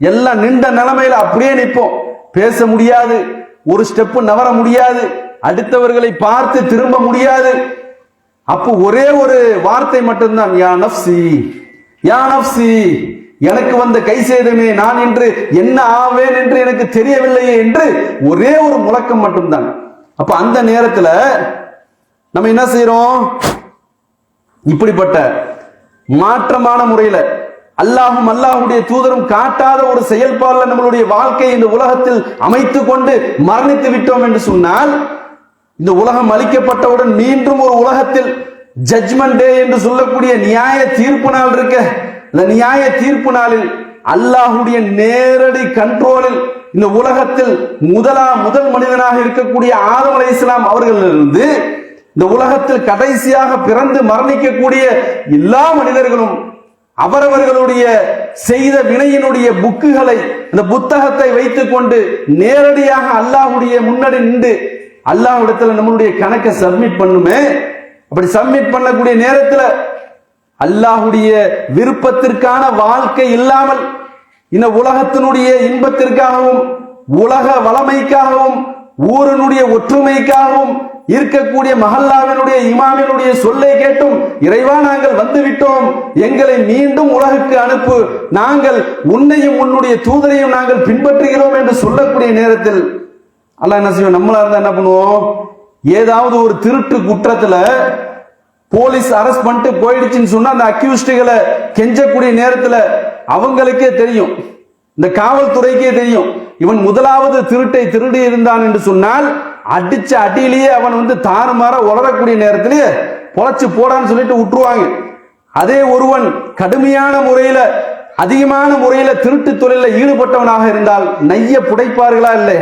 எல்லாம் நின்ற நிலைமையில அப்படியே நிற்போம். பேச முடியாது, ஒரு ஸ்டெப் நவர முடியாது, அடுத்தவர்களை பார்த்து திரும்ப முடியாது. அப்போ ஒரே ஒரு வார்த்தை மட்டும்தான், யா நஃப்சி யா நஃப்சி, எனக்கு வந்த கை சேதமே, நான் என்று என்ன ஆவேன் என்று எனக்கு தெரியவில்லையே என்று ஒரே ஒரு முழக்கம் மட்டும்தான். அப்ப அந்த நேரத்துல நம்ம என்ன செய்யறோம்? இப்படிப்பட்ட மாற்றமான முறையில அல்லாஹும் அல்லாஹுடைய தூதரும் காட்டாத ஒரு செயல்பாடுல நம்மளுடைய வாழ்க்கையை இந்த உலகத்தில் அமைத்து கொண்டு மரணித்து விட்டோம் என்று சொன்னால், இந்த உலகம் அளிக்கப்பட்டவுடன் மீண்டும் ஒரு உலகத்தில் ஜட்ஜ்மெண்ட் டே என்று சொல்லக்கூடிய நியாய தீர்ப்பு நாள் இருக்க, இந்த நியாய தீர்ப்பு நாளில் அல்லாஹுடைய நேரடி கண்ட்ரோலில் இந்த உலகத்தில் முதல் மனிதனாக இருக்கக்கூடிய ஆதம் அலைஹிஸ்ஸலாம் அவர்களிலிருந்து இந்த உலகத்தில் கடைசியாக பிறந்து மரணிக்கக்கூடிய எல்லா மனிதர்களும் அவரவர்களுடைய செய்த வினையினுடைய புக்குகளை, இந்த புத்தகத்தை வைத்துக் கொண்டு நேரடியாக அல்லாஹ்வுடைய முன்னாடி நின்று அல்லாஹ்விடத்துல நம்மளுடைய கணக்கை சப்மிட் பண்ணுமே. அப்படி சப்மிட் பண்ணக்கூடிய நேரத்தில் அல்லாஹ்வுடைய விருப்பத்திற்கான வாழ்க்கை இல்லாமல் இந்த உலகத்தினுடைய இன்பத்திற்காகவும் உலக வளமைக்காகவும் ஊரினுடைய ஒற்றுமைக்காகவும் இருக்கக்கூடிய மஹல்லாவினுடைய இமாமினுடைய சொல்லை கேட்டும், இறைவா நாங்கள் வந்துவிட்டோம், எங்களை மீண்டும் உலகுக்கு அனுப்பு, நாங்கள் உன்னையும் உன்னுடைய தூதரையும் நாங்கள் பின்பற்றுகிறோம் என்று சொல்லக்கூடிய நேரத்தில் அல்லாஹ் என்ன செய்வோம்? நம்மளா இருந்தா என்ன பண்ணுவோம்? ஏதாவது ஒரு திருட்டு குற்றத்துல போலீஸ் அரெஸ்ட் பண்ணிட்டு போயிடுச்சுன்னு சொன்னா அந்த அக்யூஸ்டுகளை கெஞ்சக்கூடிய நேரத்துல அவங்களுக்கே தெரியும், இந்த காவல்துறைக்கே தெரியும், இவன் முதலாவது திருட்டை திருடி இருந்தான் என்று சொன்னால் அடிச்ச அடியிலேயே அவன் தாறுமாற உளரக்கூடிய நேரத்திலேயே பொழைச்சு போடான்னு சொல்லிட்டு விட்டுருவாங்க. அதே ஒருவன் கடுமையான முறையில அதிகமான முறையில திருட்டு தொழில ஈடுபட்டவனாக இருந்தால் நைய புடைப்பார்களா இல்லை?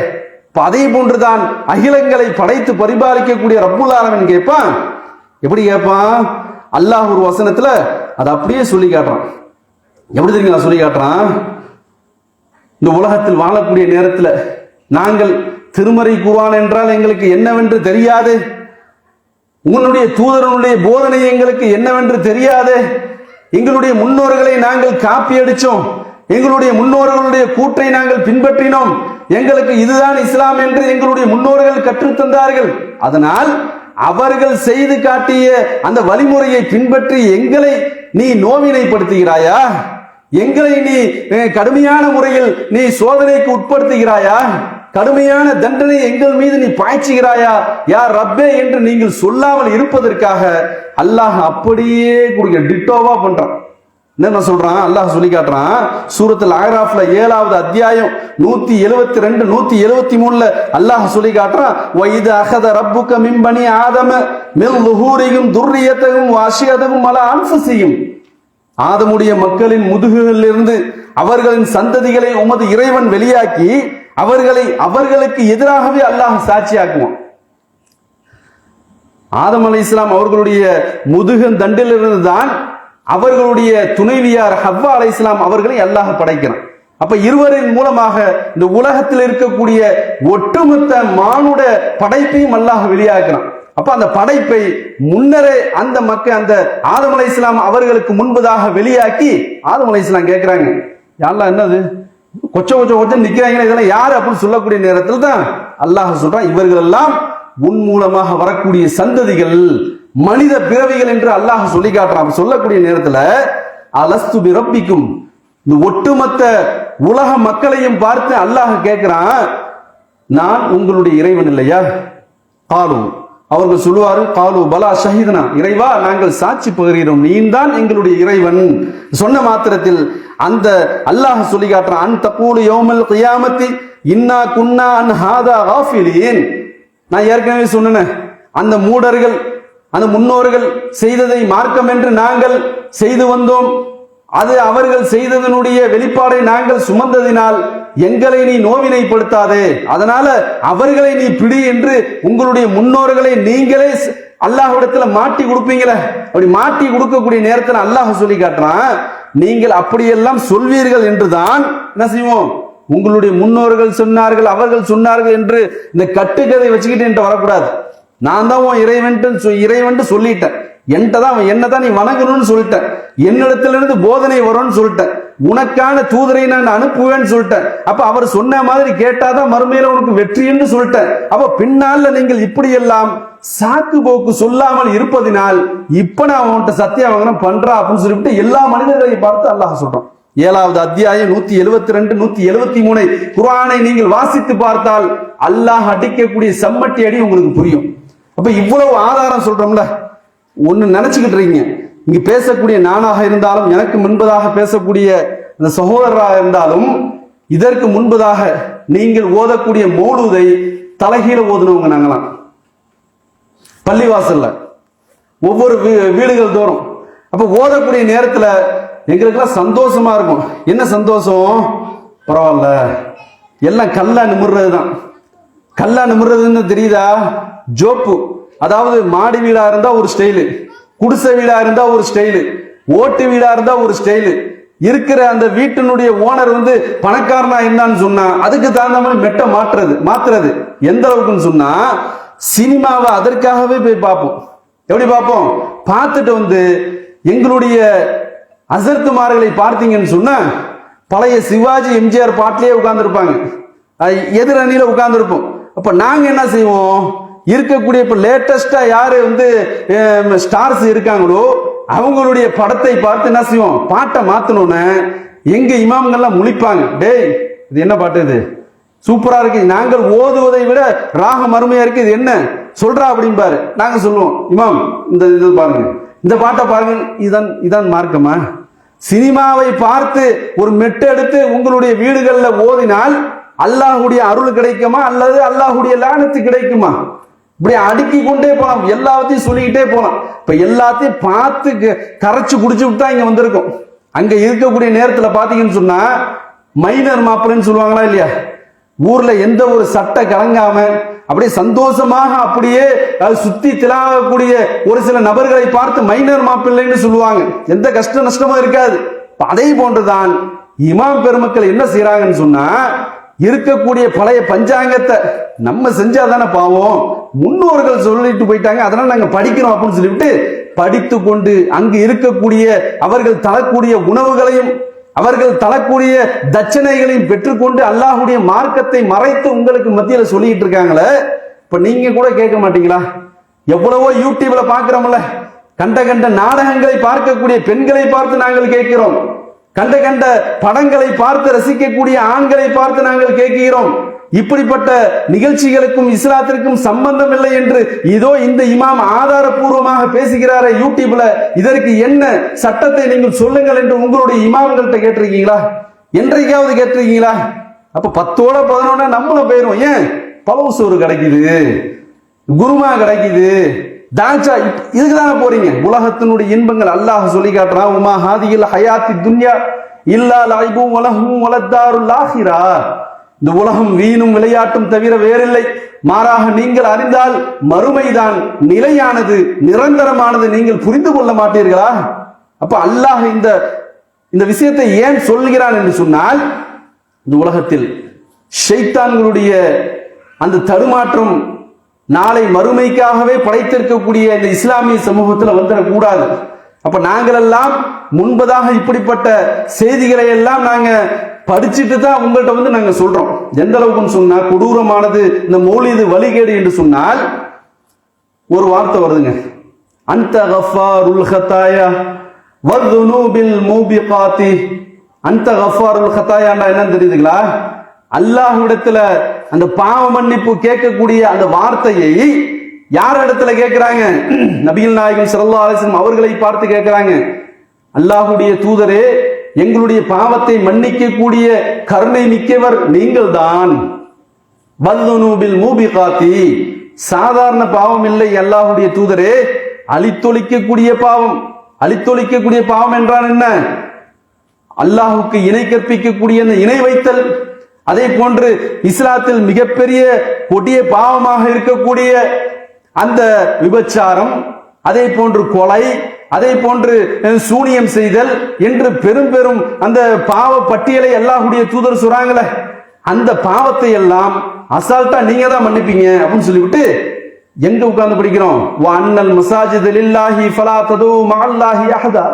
அதே போன்றுதான் அகிலங்களை படைத்து பரிபாலிக்கக்கூடிய ரப்புல் ஆலமீன் கேட்பான். எப்படி கேட்பான்? அல்லாஹ் ஒரு வசனத்துல அதை அப்படியே சொல்லி காட்டுறான். எப்படி தெரியுங்களா சொல்லி காட்டுறான்? இந்த உலகத்தில் வாழக்கூடிய நேரத்தில் நாங்கள் திருமறை குர்ஆன் என்றால் எங்களுக்கு என்னவென்று தெரியாது, உங்களுடைய தூதரனுடைய போதனை எங்களுக்கு என்னவென்று தெரியாது, எங்களுடைய முன்னோர்களை நாங்கள் காப்பி அடிச்சோம், எங்களுடைய முன்னோர்களுடைய கூற்றை நாங்கள் பின்பற்றினோம், எங்களுக்கு இதுதான் இஸ்லாம் என்று எங்களுடைய முன்னோர்கள் கற்றுத்தந்தார்கள், அதனால் அவர்கள் செய்து காட்டிய அந்த வழிமுறையை பின்பற்றி எங்களை நீ நோவினைப்படுத்துகிறாயா, எங்களை நீ கடுமையான முறையில் நீ சோதனைக்கு உட்படுத்துகிறாயா, கடுமையான தண்டனை எங்கள் மீது நீ பாய்ச்சுகிறாயா யா ரப்பே என்று நீங்கள் சொல்லாமல் இருப்பதற்காக அல்லாஹ் அப்படியே டிட்டோவா பண்றான். என்ன சொல்றான்? அல்லாஹ் சொல்லி காட்டுறான் சூரத்துல் அஹ்ராஃப்ல 7வது அத்தியாயம் 172 173ல அல்லாஹ் சொல்லி காட்டுறான், வைத அகத ரப்புக மின் பனி ஆதம மின் லுஹூரிஹிம் துர்ரியத்தஹும் வஅஷ்ஹதஹும் அலா அன்ஃபுஸிஹிம், ஆதமுடைய மக்களின் முதுகுகளிலிருந்து அவர்களின் சந்ததிகளை உமது இறைவன் வெளியாக்கி அவர்களுக்கு எதிராகவே அல்லாஹ் சாட்சியாக்குவான். ஆதம் அலைஹிஸ்ஸலாம் அவர்களுடைய முதுகன் தண்டிலிருந்து தான் அவர்களுடைய துணைவியார் ஹவ்வா அலைஹிஸ்ஸலாம் அவர்களை அல்லாஹ் படைக்கிறான். அப்ப இருவரின் மூலமாக இந்த உலகத்தில் இருக்கக்கூடிய ஒட்டுமொத்த மானுட படைப்பையும் அல்லாஹ் வெளியாக்குறான். அப்ப அந்த படைப்பை முன்னரே அந்த ஆதம் அலைஹிஸ்ஸலாம் அவர்களுக்கு முன்பதாக வெளியாக்கி ஆதம் அலைஹிஸ்ஸலாம் கேட்கிறாங்க, யாரெல்லாம் என்னது கொஞ்சம் நிக்கிறாங்க, இதெல்லாம் யாரு அப்படின்னு சொல்லக்கூடிய நேரத்தில் தான் அல்லாஹ் சொல்றான், இவர்கள் எல்லாம் உன் மூலமாக வரக்கூடிய சந்ததிகள் மனித பிறவிகள் என்று அல்லாஹ் சொல்லி காட்டுறான். சொல்லக்கூடிய நேரத்தில் அலஸ்து பி ரப்பிக்கும், இந்த ஒட்டுமொத்த உலக மக்களையும் பார்த்து அல்லாஹ் கேட்கிறான், நான் உங்களுடைய இறைவன் இல்லையா? காலு, அவர்கள் சொல்லுவாரு, காலு பலா ஷஹீதனா, இறைவா நாங்கள் சாட்சி பகர்கிறோம், நீ தான் எங்களுடைய இறைவன். சொன்ன மாத்திரத்தில் அந்த அல்லாஹ் சொல்லி காட்டுறான், அன் தகூலு யௌமல் கியாமத்தி இன்னா குன்னா அன் ஹாதா காஃபிலீன். நான் ஏற்கனவே சொன்னேன், அந்த மூடர்கள் அந்த முன்னோர்கள் செய்ததை மார்க்கம் என்று நாங்கள் செய்து வந்தோம், அது அவர்கள் செய்ததனுடைய வெளிப்பாடை நாங்கள் சுமந்ததினால் எங்களை நீ நோவினைப்படுத்தாதே, அதனால அவர்களை நீ பிடி என்று உங்களுடைய முன்னோர்களை நீங்களே அல்லாஹ்விடத்துல மாட்டி கொடுப்பீங்களே. அப்படி மாட்டி கொடுக்கக்கூடிய நேரத்தில் அல்லாஹ் சொல்லி காட்டுறான், நீங்கள் அப்படியெல்லாம் சொல்வீர்கள் என்றுதான் என்ன செய்வோம், உங்களுடைய முன்னோர்கள் சொன்னார்கள் அவர்கள் சொன்னார்கள் என்று இந்த கட்டுக்கதை வச்சுக்கிட்டு என்கிட்ட வரக்கூடாது. நான் தான் உன் இறைவன் சொல்லிட்டேன், என்கிட்ட தான் என்னதான் நீ வணங்கணும்னு சொல்லிட்டேன், என்னிடத்திலிருந்து போதனை வரும்னு சொல்லிட்டேன், உனக்கான தூதரை நான் அனுப்புவேன்னு சொல்லிட்டேன். அப்ப அவர் சொன்ன மாதிரி கேட்டாதான் மறுமையில உனக்கு வெற்றின்னு சொல்லிட்டேன். அப்ப பின்னால நீங்கள் இப்படி எல்லாம் சாக்கு போக்கு சொல்லாமல் இருப்பதினால் இப்ப நான் உன்கிட்ட சத்தியம் வாங்கின பண்றா அப்படின்னு சொல்லிவிட்டு எல்லா மனிதர்களையும் பார்த்து அல்லாஹ் சொல்றான். 7வது அத்தியாயம் 172 173 குர்ஆனை நீங்கள் வாசித்து பார்த்தால் அல்லாஹ் அடிக்கக்கூடிய செம்மட்டி அடி உங்களுக்கு புரியும். அப்ப இவ்வளவு ஆதாரம் சொல்றோம்ல, ஒன்னு நினைச்சுக்கிட்டு இருக்கீங்க, இங்க பேசக்கூடிய நானாக இருந்தாலும் எனக்கு முன்பதாக பேசக்கூடிய அந்த சகோதரராக இருந்தாலும் இதற்கு முன்பதாக நீங்கள் ஓதக்கூடிய மௌலூதை தலைகீழ ஓதுனவங்க நாங்களாம். பள்ளிவாசல்ல ஒவ்வொரு வீடுகள் தோறும் அப்ப ஓதக்கூடிய நேரத்துல எங்களுக்கெல்லாம் சந்தோஷமா இருக்கும். என்ன சந்தோஷம், பரவாயில்ல எல்லாம் கல்லா நிமிர்றதுதான். கல்லா நிமிர்றதுன்னு தெரியுதா, ஜோப்பு, அதாவது மாடி வீடா இருந்தா ஒரு ஸ்டைலு, குடிசை வீடா இருந்தா ஒரு ஸ்டைலு, ஓட்டு வீடா இருந்தா ஒரு ஸ்டைலு, இருக்கிற அந்த வீட்டினுடைய ஓனர் பணக்காரனா என்னன்னு சொன்னா அதுக்கு தகுந்த மாதிரி மெட்ட மாத்துறது எந்த அளவுக்குன்னு சொன்னா சினிமாவை அதற்காகவே போய் பார்ப்போம். எப்படி பார்ப்போம், பார்த்துட்டு எங்களுடைய அசர்த்துமார்களை பார்த்தீங்கன்னு சொன்னா பழைய சிவாஜி எம்ஜிஆர் பாட்டிலேயே உட்கார்ந்து இருப்பாங்க, எதிரணியில உட்கார்ந்து இருப்போம். அப்ப நாங்க என்ன செய்வோம், இருக்கக்கூடிய இப்ப லேட்டஸ்டா யாரு ஸ்டார்ஸ் இருக்காங்களோ அவங்களுடைய படத்தை பார்த்து என்ன செய்வோம், பாட்டை மாத்தணும்னு எங்க இமாம்கள்லாம் முழிப்பாங்க, டேய் இது என்ன பாட்டு, இது சூப்பரா இருக்கு, நாங்கள் ஓதுவதை விட ராகம் அருமையா இருக்கு, இது என்ன சொல்றா அப்படின்பாரு. நாங்க சொல்லுவோம், இமாம் இந்த இது பாருங்க, இந்த பாட்டை பாருங்க, இதான் மார்க்கமா? சினிமாவை பார்த்து ஒரு மெட்டு எடுத்து உங்களுடைய வீடுகள்ல ஓதினால் அல்லாஹுடைய அருள் கிடைக்குமா அல்லது அல்லாஹுடைய லானத்து கிடைக்குமா? இப்படி அடுக்கி கொண்டே போலாம், எல்லாத்தையும் சொல்லிக்கிட்டே போலாம். இப்ப எல்லாத்தையும் பார்த்து கரைச்சு குடிச்சு விட்டா இங்க வந்திருக்கும். அங்க இருக்கக்கூடிய நேரத்துல பாத்தீங்கன்னு சொன்னா மைனர் மாப்பிள்ளைன்னு சொல்லுவாங்களா இல்லையா, ஊர்ல எந்த ஒரு சட்ட கலங்காம அப்படியே சந்தோஷமாக அப்படியே சுத்தி திலாகக்கூடிய ஒரு சில நபர்களை பார்த்து மைனர் மாப்பிள்ளைன்னு சொல்லுவாங்க, எந்த கஷ்ட நஷ்டமும் இருக்காது. அதே போன்றுதான் இமாம் பெருமக்கள் என்ன செய்யறாங்கன்னு சொன்னா இருக்கக்கூடிய பழைய பஞ்சாங்கத்தை நம்ம செஞ்சாதானே பாவம், முன்னோர்கள் சொல்லிட்டு போயிட்டாங்க அதனால நாங்க படிக்கிறோம் அப்படின்னு சொல்லிவிட்டு படித்து கொண்டு அங்கு இருக்கக்கூடிய அவர்கள் தரக்கூடிய உணவுகளையும் அவர்கள் தரக்கூடிய தட்சணைகளையும் பெற்றுக்கொண்டு அல்லாஹுடைய மார்க்கத்தை மறைத்து உங்களுக்கு மத்தியில சொல்லிட்டு இருக்காங்களே. இப்ப நீங்க கூட கேட்க மாட்டீங்களா, எவ்வளவோ யூடியூப்ல பாக்குறோம்ல, கண்ட நாடகங்களை பார்க்கக்கூடிய பெண்களை பார்த்து நாங்கள் கேட்கிறோம், கண்ட படங்களை பார்த்து ரசிக்கக்கூடிய ஆண்களை பார்த்து நாங்கள் கேட்கிறோம். இப்படிப்பட்ட நிகழ்ச்சிகளுக்கும் இஸ்லாத்திற்கும் சம்பந்தம் இல்லை என்று இதோ இந்த இமாம் ஆதாரபூர்வமாக பேசுகிறாரே யூடியூப்ல, இதற்கு என்ன சட்டத்தை நீங்கள் சொல்லுங்கள் என்று உங்களுடைய இமாம்கள்ட்ட கேட்டிருக்கீங்களா? என்றைக்காவது கேட்டிருக்கீங்களா? அப்ப 10ஓட 11 நம்மளும் போயிரும். ஏன், பலவு சோறு கிடைக்குது, குருமா கிடைக்குது, தாச்சா, இதுக்குதானே போறீங்க. உலகத்தினுடைய இன்பங்கள் அல்லாஹ் சொல்லி காட்டுறான், உமா ஹாதியில் ஹயாத்தி துன்யா இல்லா லைபும் வலஹும் வலத்தாருல் ஆஹிரா, இந்த உலகம் வீணும் விளையாட்டும் தவிர வேறில்லை, மாறாக நீங்கள் அறிந்தால் மறுமைதான் நிலையானது நிரந்தரமானது, நீங்கள் புரிந்து கொள்ள மாட்டீர்களா? அப்ப அல்லாஹ் இந்த விஷயத்தை ஏன் சொல்கிறான் என்று சொன்னால், இந்த உலகத்தில் ஷைத்தான்களுடைய அந்த தடுமாற்றம் நாளை மறுமைக்காகவே படைத்திருக்கக்கூடிய இந்த இஸ்லாமிய சமூகத்தில் வந்துடக்கூடாது. அப்ப நாங்கள் எல்லாம் முன்பதாக இப்படிப்பட்ட செய்திகளை எல்லாம் நாங்க படிச்சுட்டு தான் உங்கள்கிட்ட நாங்க சொல்றோம். எந்த அளவுக்குன்னு சொன்னா கொடூரமானது இந்த மௌலிது வழிகேடு என்று சொன்னால் ஒரு வார்த்தை வருதுங்க, அந்த கஃபாருல் ஹதாயா வதுனூபில் மூபிகாத்தி. அந்த கஃபாருல் ஹதாயான்னா என்னன்னு தெரியுதுங்களா? அல்லாஹ்விடத்துல அந்த பாவ மன்னிப்பு கேட்கக்கூடிய அந்த வார்த்தையை யார் இடத்துல கேட்கிறாங்க? நபிகள் நாயகம் ஸல்லல்லாஹு அலைஹி வஸல்லம் அவர்களை பார்த்து கேட்கிறாங்க, அல்லாஹ்வுடைய தூதரே, எங்களுடைய பாவத்தை மன்னிக்கக்கூடிய கருணை மிக்கவர் நீங்கள் தான். வதுனூபில் மூபிகாத்தி, சாதாரண பாவம் இல்லை அல்லாஹ்வுடைய தூதரே, அழித்தொழிக்கக்கூடிய பாவம். அழித்தொழிக்கக்கூடிய பாவம் என்றால் என்ன? அல்லாஹுக்கு இணை கற்பிக்கக்கூடிய அந்த இணை வைத்தல், அதே போன்று இஸ்லாத்தில் மிகப்பெரிய கொடிய பாவமாக இருக்கக்கூடிய அந்த விபச்சாரம், அதே போன்று கொலை, அதே போன்று சூனியம் செய்தல் என்று பெரும் பெரும் அந்த பாவ பட்டியலை அல்லாஹ்வுடைய தூதர் சொல்றாங்களே, அந்த பாவத்தை எல்லாம் அசால்ட்டா நீங்க தான் மன்னிப்பீங்க அப்படின்னு சொல்லிவிட்டு எங்க உட்கார்ந்து படிக்கிறோம்? வஅன்னல் மஸாஜித லில்லாஹி ஃபலா தது மஅல்லாஹி அஹதா,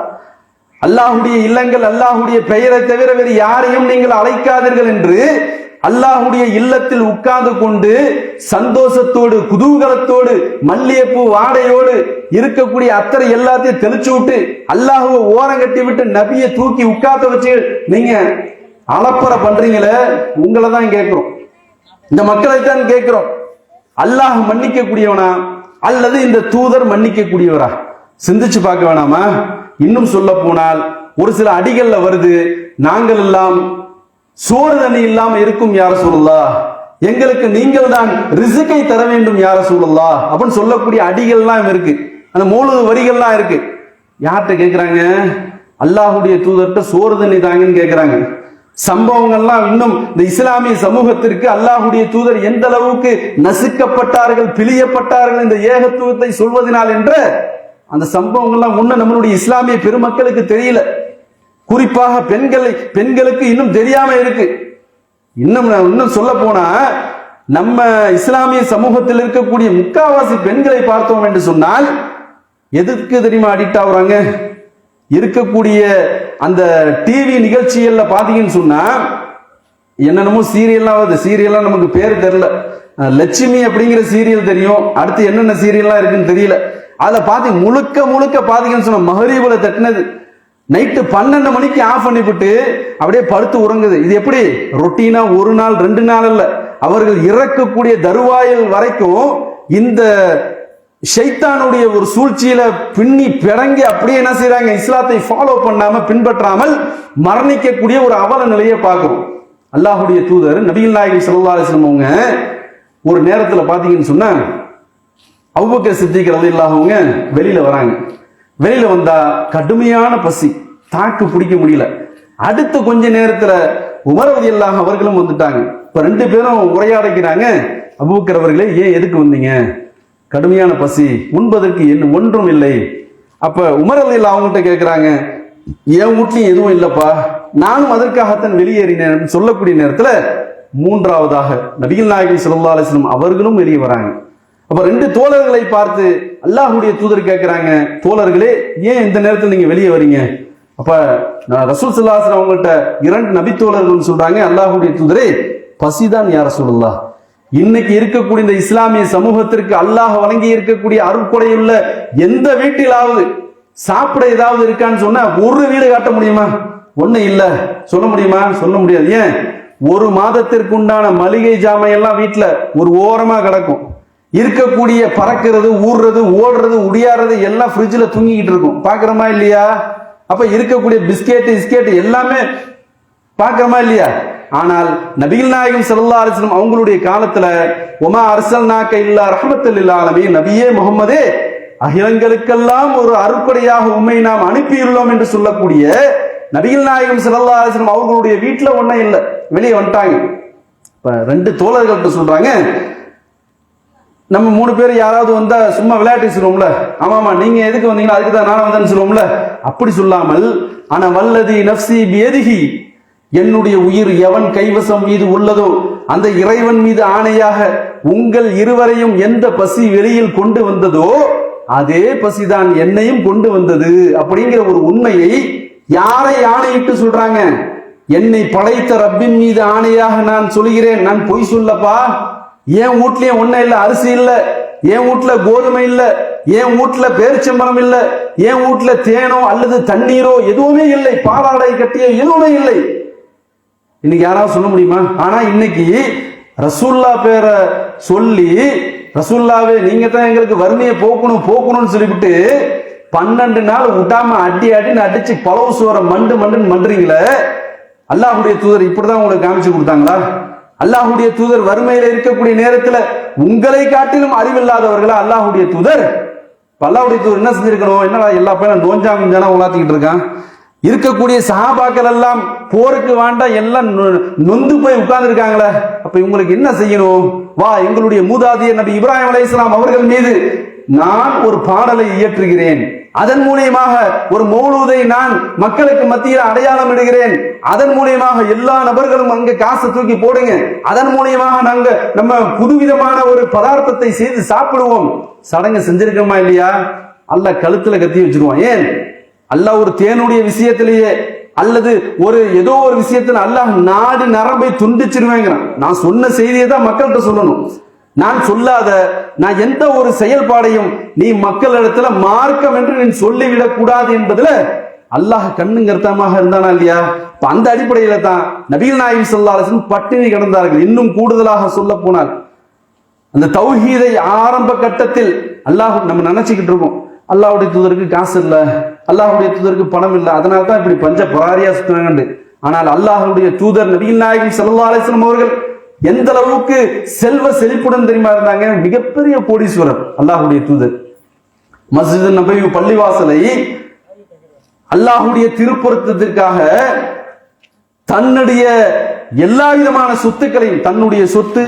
அல்லாஹ்வுடைய இல்லங்கள் அல்லாஹ்வுடைய பெயரை தவிர வேறு யாரையும் நீங்கள் அழைக்காதீர்கள் என்று அல்லாஹ்வுடைய இல்லத்தில் உட்கார்ந்து கொண்டு சந்தோஷத்தோடு குதூகலத்தோடு மல்லிகைப்பூ வாடையோடு இருக்கக்கூடிய அத்தனை எல்லாத்தையும் தெளிச்சு விட்டு அல்லாஹ்வை ஓரம் கட்டி விட்டு நபியை தூக்கி உட்கார்ந்து வச்சு நீங்க அலப்பறை பண்றீங்களே, உங்களை தான் கேட்கிறோம், இந்த மக்களை தான் கேட்கிறோம். அல்லாஹ் மன்னிக்க கூடியவனா அல்லது இந்த தூதர் மன்னிக்க கூடியவரா? சிந்திச்சு பார்க்க வேணாமா? இன்னும் சொல்ல போனால் ஒரு சில அடிகள்ல வருது, நாங்கள் எல்லாம் சோறு தண்ணி இல்லாம இருக்கும் யா ரசூலுல்லாஹ், எங்களுக்கு நீங்கள் தான் ரிஸ்கை தர வேண்டும் யா ரசூலுல்லாஹ் அப்படின்னு சொல்லக்கூடிய அடிகள்லாம் இருக்கு, அந்த மூணு வரிகள்லாம் இருக்கு. யார்கிட்ட கேட்கிறாங்க? அல்லாஹ்வுடைய தூதர்கிட்ட சோறு தண்ணி தாங்கன்னு கேட்கிறாங்க. சம்பவங்கள்லாம் இன்னும் இந்த இஸ்லாமிய சமூகத்திற்கு அல்லாஹ்வுடைய தூதர் எந்த அளவுக்கு நசுக்கப்பட்டார்கள், பிழியப்பட்டார்கள் இந்த ஏகத்துவத்தை சொல்வதனால் என்ற அந்த சம்பவங்கள்லாம் முன்ன நம்மளுடைய இஸ்லாமிய பெருமக்களுக்கு தெரியல. குறிப்பாக பெண்களுக்கு இன்னும் தெரியாம இருக்கு. இன்னும் சொல்ல போனா நம்ம இஸ்லாமிய சமூகத்தில் இருக்கக்கூடிய முக்காவாசி பெண்களை பார்த்தோம் என்று சொன்னால் எதுக்கு தெரியுமா அடிக்ட் ஆகுறாங்க? இருக்கக்கூடிய அந்த டிவி நிகழ்ச்சிகள்ல பாத்தீங்கன்னு சொன்னா என்னென்னமோ சீரியல்லாம் வருது. சீரியல்லாம் நமக்கு பேர் தெரியல. லட்சுமி அப்படிங்கிற சீரியல் தெரியும், அடுத்து என்னென்ன சீரியல்லாம் இருக்குன்னு தெரியல. அதுல பாத்தி முழுக்க பாத்தீங்கன்னு சொன்னா மகரீபுல தட்டினது நைட்டு 12 மணிக்கு ஆஃப் பண்ணிவிட்டு அப்படியே படுத்து உறங்குது. இது எப்படி ரொட்டீனா ஒரு நாள் 2 நாள் இல்ல, அவர்கள் இறக்கக்கூடிய தருவாயில் வரைக்கும் இந்த ஷைத்தானுடைய ஒரு சூழ்ச்சியில பின்னி பிறங்கி அப்படியே என்ன செய்யறாங்க? இஸ்லாத்தை ஃபாலோ பண்ணாம பின்பற்றாமல் மரணிக்கக்கூடிய ஒரு அவல நிலையை பார்க்கிறோம். அல்லாஹ்வுடைய தூதர் நபிகள் நாயகம் ஸல்லல்லாஹு அலைஹி வஸல்லம் அவங்க ஒரு நேரத்துல பாத்தீங்கன்னு சொன்னா அபூபக்கர் சித்திக் ரலியல்லாஹு அவங்க வெளியில வராங்க. வெளியில வந்தா கடுமையான பசி, தாக்கு பிடிக்க முடியல. அடுத்து கொஞ்ச நேரத்துல உமர் ரலியல்லாஹு அவர்களும் வந்துட்டாங்க. இப்ப 2 பேரும் உரையாடுகிறாங்க. அபூபக்கர் அவர்களே, ஏன் எதுக்கு வந்தீங்க? கடுமையான பசி, உண்பதற்கு ஒன்றும் இல்லை. அப்ப உமர் ரலியல்லாஹு அவங்கள்ட்ட கேட்கிறாங்க, என் வீட்லயும் எதுவும் இல்லப்பா, நானும் அதற்காகத்தான் வெளியேறினேன் சொல்லக்கூடிய நேரத்துல மூன்றாவதாக நபிகள் நாயகம் ஸல்லல்லாஹு அலைஹி வஸல்லம் அவர்களும் வெளியே வராங்க. அப்ப 2 தோழர்களை பார்த்து அல்லாஹ்வுடைய தூதர் கேட்கிறாங்க, தோழர்களே ஏன் இந்த நேரத்தில் நீங்க வெளியே வரீங்க? அப்ப ரசூல் ஸல்லல்லாஹு அலைஹி வஸல்லம் அவங்கள்ட்ட 2 நபி தோழர்கள் சொல்றாங்க, அல்லாஹ்வுடைய தூதரே பசிதான் யா ரசூலுல்லாஹ். இன்னைக்கு இருக்கக்கூடிய இந்த இஸ்லாமிய சமூகத்திற்கு அல்லாஹ் வழங்கி இருக்கக்கூடிய அருட்கொடையுள்ள எந்த வீட்டிலாவது சாப்பிட ஏதாவது இருக்கான்னு சொன்னா ஒரு வீடு காட்ட முடியுமா? ஒண்ணு இல்ல. சொல்ல முடியுமா? சொல்ல முடியாது. ஏன்? ஒரு மாதத்திற்கு உண்டான மளிகை ஜாமான் எல்லாம் வீட்டுல ஒரு ஓரமா கிடக்கும். இருக்கக்கூடிய பறக்கிறது, ஊடுறது, ஓடுறது, உடியாடுறது எல்லாம் ஃப்ரிட்ஜில் தூங்கிக்கிட்டு இருக்கும். பாக்குறோமா இல்லையா? அப்ப இருக்கக்கூடிய பிஸ்கெட் எல்லாமே பாக்குறோமா இல்லையா? ஆனால் நபிகள் நாயகம் ஸல்லல்லாஹு அலைஹி வஸல்லம் அவங்களுடைய காலத்துல ஒமா அர்ஸல்நாக இல்லா ரஹ்மத்தல் லில் ஆலமீன், நபியே முஹம்மதே அகிலங்களுக்கெல்லாம் ஒரு அருட்கொடையாக உம்மை நாம் அனுப்பியுள்ளோம் என்று சொல்லக்கூடிய நபிகள் நாயகம் ஸல்லல்லாஹு அலைஹி வஸல்லம் அவர்களுடைய வீட்டுல ஒன்னும் இல்லை, வெளியே வந்துட்டாங்க. இப்ப 2 தோழர்கள்ட்ட சொல்றாங்க, நம்ம 3 பேர் யாராவது வந்தா சும்மா விளையாட்டு சொல்லுவோம்ல, ஆமாமா நீங்க எதுக்கு வந்தீங்க, அதுக்கு தான் நான் வந்தேன்னு சொல்லுவோம்ல, அப்படி சொல்லாமல் ஆனா வல்லதி நஃப்சி பியதிஹி, என்னுடைய உயிர் எவன் கைவசம் மீது உள்ளதோ அந்த இறைவன் மீது ஆணையாக உங்கள் இருவரையும் எந்த பசி வெளியில் கொண்டு வந்ததோ அதே பசிதான் என்னையும் கொண்டு வந்தது அப்படிங்கிற ஒரு உண்மையை யாரை ஆணையிட்டு சொல்றாங்க? என்னை படைத்த ரப்பின் மீது ஆணையாக நான் சொல்கிறேன், நான் பொய் சொல்லப்பா. என் வீட்லயும் ஒன்னும் இல்ல, அரிசி இல்ல, என் வீட்டுல கோதுமை இல்ல, என் வீட்டுல பேரிச்சம்பரம் இல்ல, என் வீட்டுல தேனோ அல்லது தண்ணீரோ எதுவுமே இல்லை, பாலாடை கட்டிய எதுவுமே இல்லை. இன்னைக்கு யாராவது சொல்ல முடியுமா? ஆனா இன்னைக்கு ரசூல்லா பேரை சொல்லி, ரசூல்லாவே நீங்க தான் எங்களுக்கு வறுமையை போக்கணும்னு சொல்லிவிட்டு 12 நாள் விடாம அடின்னு அடிச்சு பழவு சோற மண்டுன்னு மன்றீங்களே. அல்லாஹ்வுடைய தூதர் இப்படிதான் உங்களுக்கு காமிச்சு கொடுத்தாங்களா? அல்லாஹ்வுடைய தூதர் வறுமையில இருக்கக்கூடிய நேரத்துல உங்களை காட்டிலும் அறிவில்லாதவர்களா அல்லாஹ்வுடைய தூதர்? அல்லாஹ்வுடைய தூதர் என்ன செஞ்சிருக்கணும்? என்னடா எல்லா பையனும் நோஞ்சாங்கா உலாத்திக்கிட்டு இருக்கான், இருக்கக்கூடிய சஹாபாக்கள் எல்லாம் போருக்கு வேண்டாம் எல்லாம் நொந்து போய் உட்கார்ந்து இருக்காங்களே, அப்ப இவங்களுக்கு என்ன செய்யணும்? வா, எங்களுடைய மூதாதையர் நபி இப்ராஹிம் அலைஹிஸ்ஸலாம் அவர்கள் மீது நான் ஒரு பாடலை இயற்றுகிறேன், அதன் மூலியமாக ஒரு மௌலூதை நான் மக்களுக்கு மத்தியில் அடையாளம் இடுகிறேன், அதன் மூலியமாக எல்லா நபர்களும் அங்க காசு தூக்கி போடுங்க, அதன் மூலியமாக நாங்க நம்ம புதுவிதமான ஒரு பதார்த்தத்தை செய்து சாப்பிடுவோம். சடங்கு செஞ்சிருக்கோமா இல்லையா? அல்லாஹ் கழுத்துல கத்தி வச்சிருவான். ஏன்? அல்லாஹ் ஒரு தேனுடைய விஷயத்திலேயே அல்லது ஒரு ஏதோ ஒரு விஷயத்துல அல்லாஹ் நாடு நரம்பை துண்டிச்சிருவேங்கிறான். நான் சொன்ன செய்தியை தான் மக்கள்கிட்ட சொல்லணும். நான் சொல்லாத நான் எந்த ஒரு செயல்பாடையும் நீ மக்களிடத்துல மார்க்கம் என்று நீ சொல்லிவிடக் கூடாது என்பதுல அல்லாஹ் கண்ணுங்கர்த்தமாக இருந்தானா இல்லையா? அந்த அடிப்படையில தான் நபிகள் நாயகம் ஸல்லல்லாஹு அலைஹி வஸல்லம் பட்டினி கிடந்தார்கள். இன்னும் கூடுதலாக சொல்ல போனால் அந்த தௌஹீதை ஆரம்ப கட்டத்தில் அல்லாஹ் நம்ம நினைச்சுக்கிட்டு இருக்கோம், அல்லாஹ்வுடைய தூதருக்கு காசு இல்லை, அல்லாஹ்வுடைய தூதருக்கு பணம் இல்லை, அதனால தான் இப்படி பஞ்ச பராரியா சுத்துறாங்க. ஆனால் அல்லாஹ்வுடைய தூதர் நபிகள் நாயகம் ஸல்லல்லாஹு அலைஹி வஸல்லம் அவர்கள் எந்த அளவுக்கு செல்வ செழிப்புடன் தெரியுமா இருந்தாங்க? மிகப்பெரிய கோடீஸ்வரர் அல்லாஹ்வுடைய தூதர். மஸ்ஜித் நபவி பள்ளிவாசலை அல்லாஹ்வுடைய திருப்பொருத்தத்திற்காக தன்னுடைய எல்லா விதமான சொத்துக்களையும், தன்னுடைய சொத்து,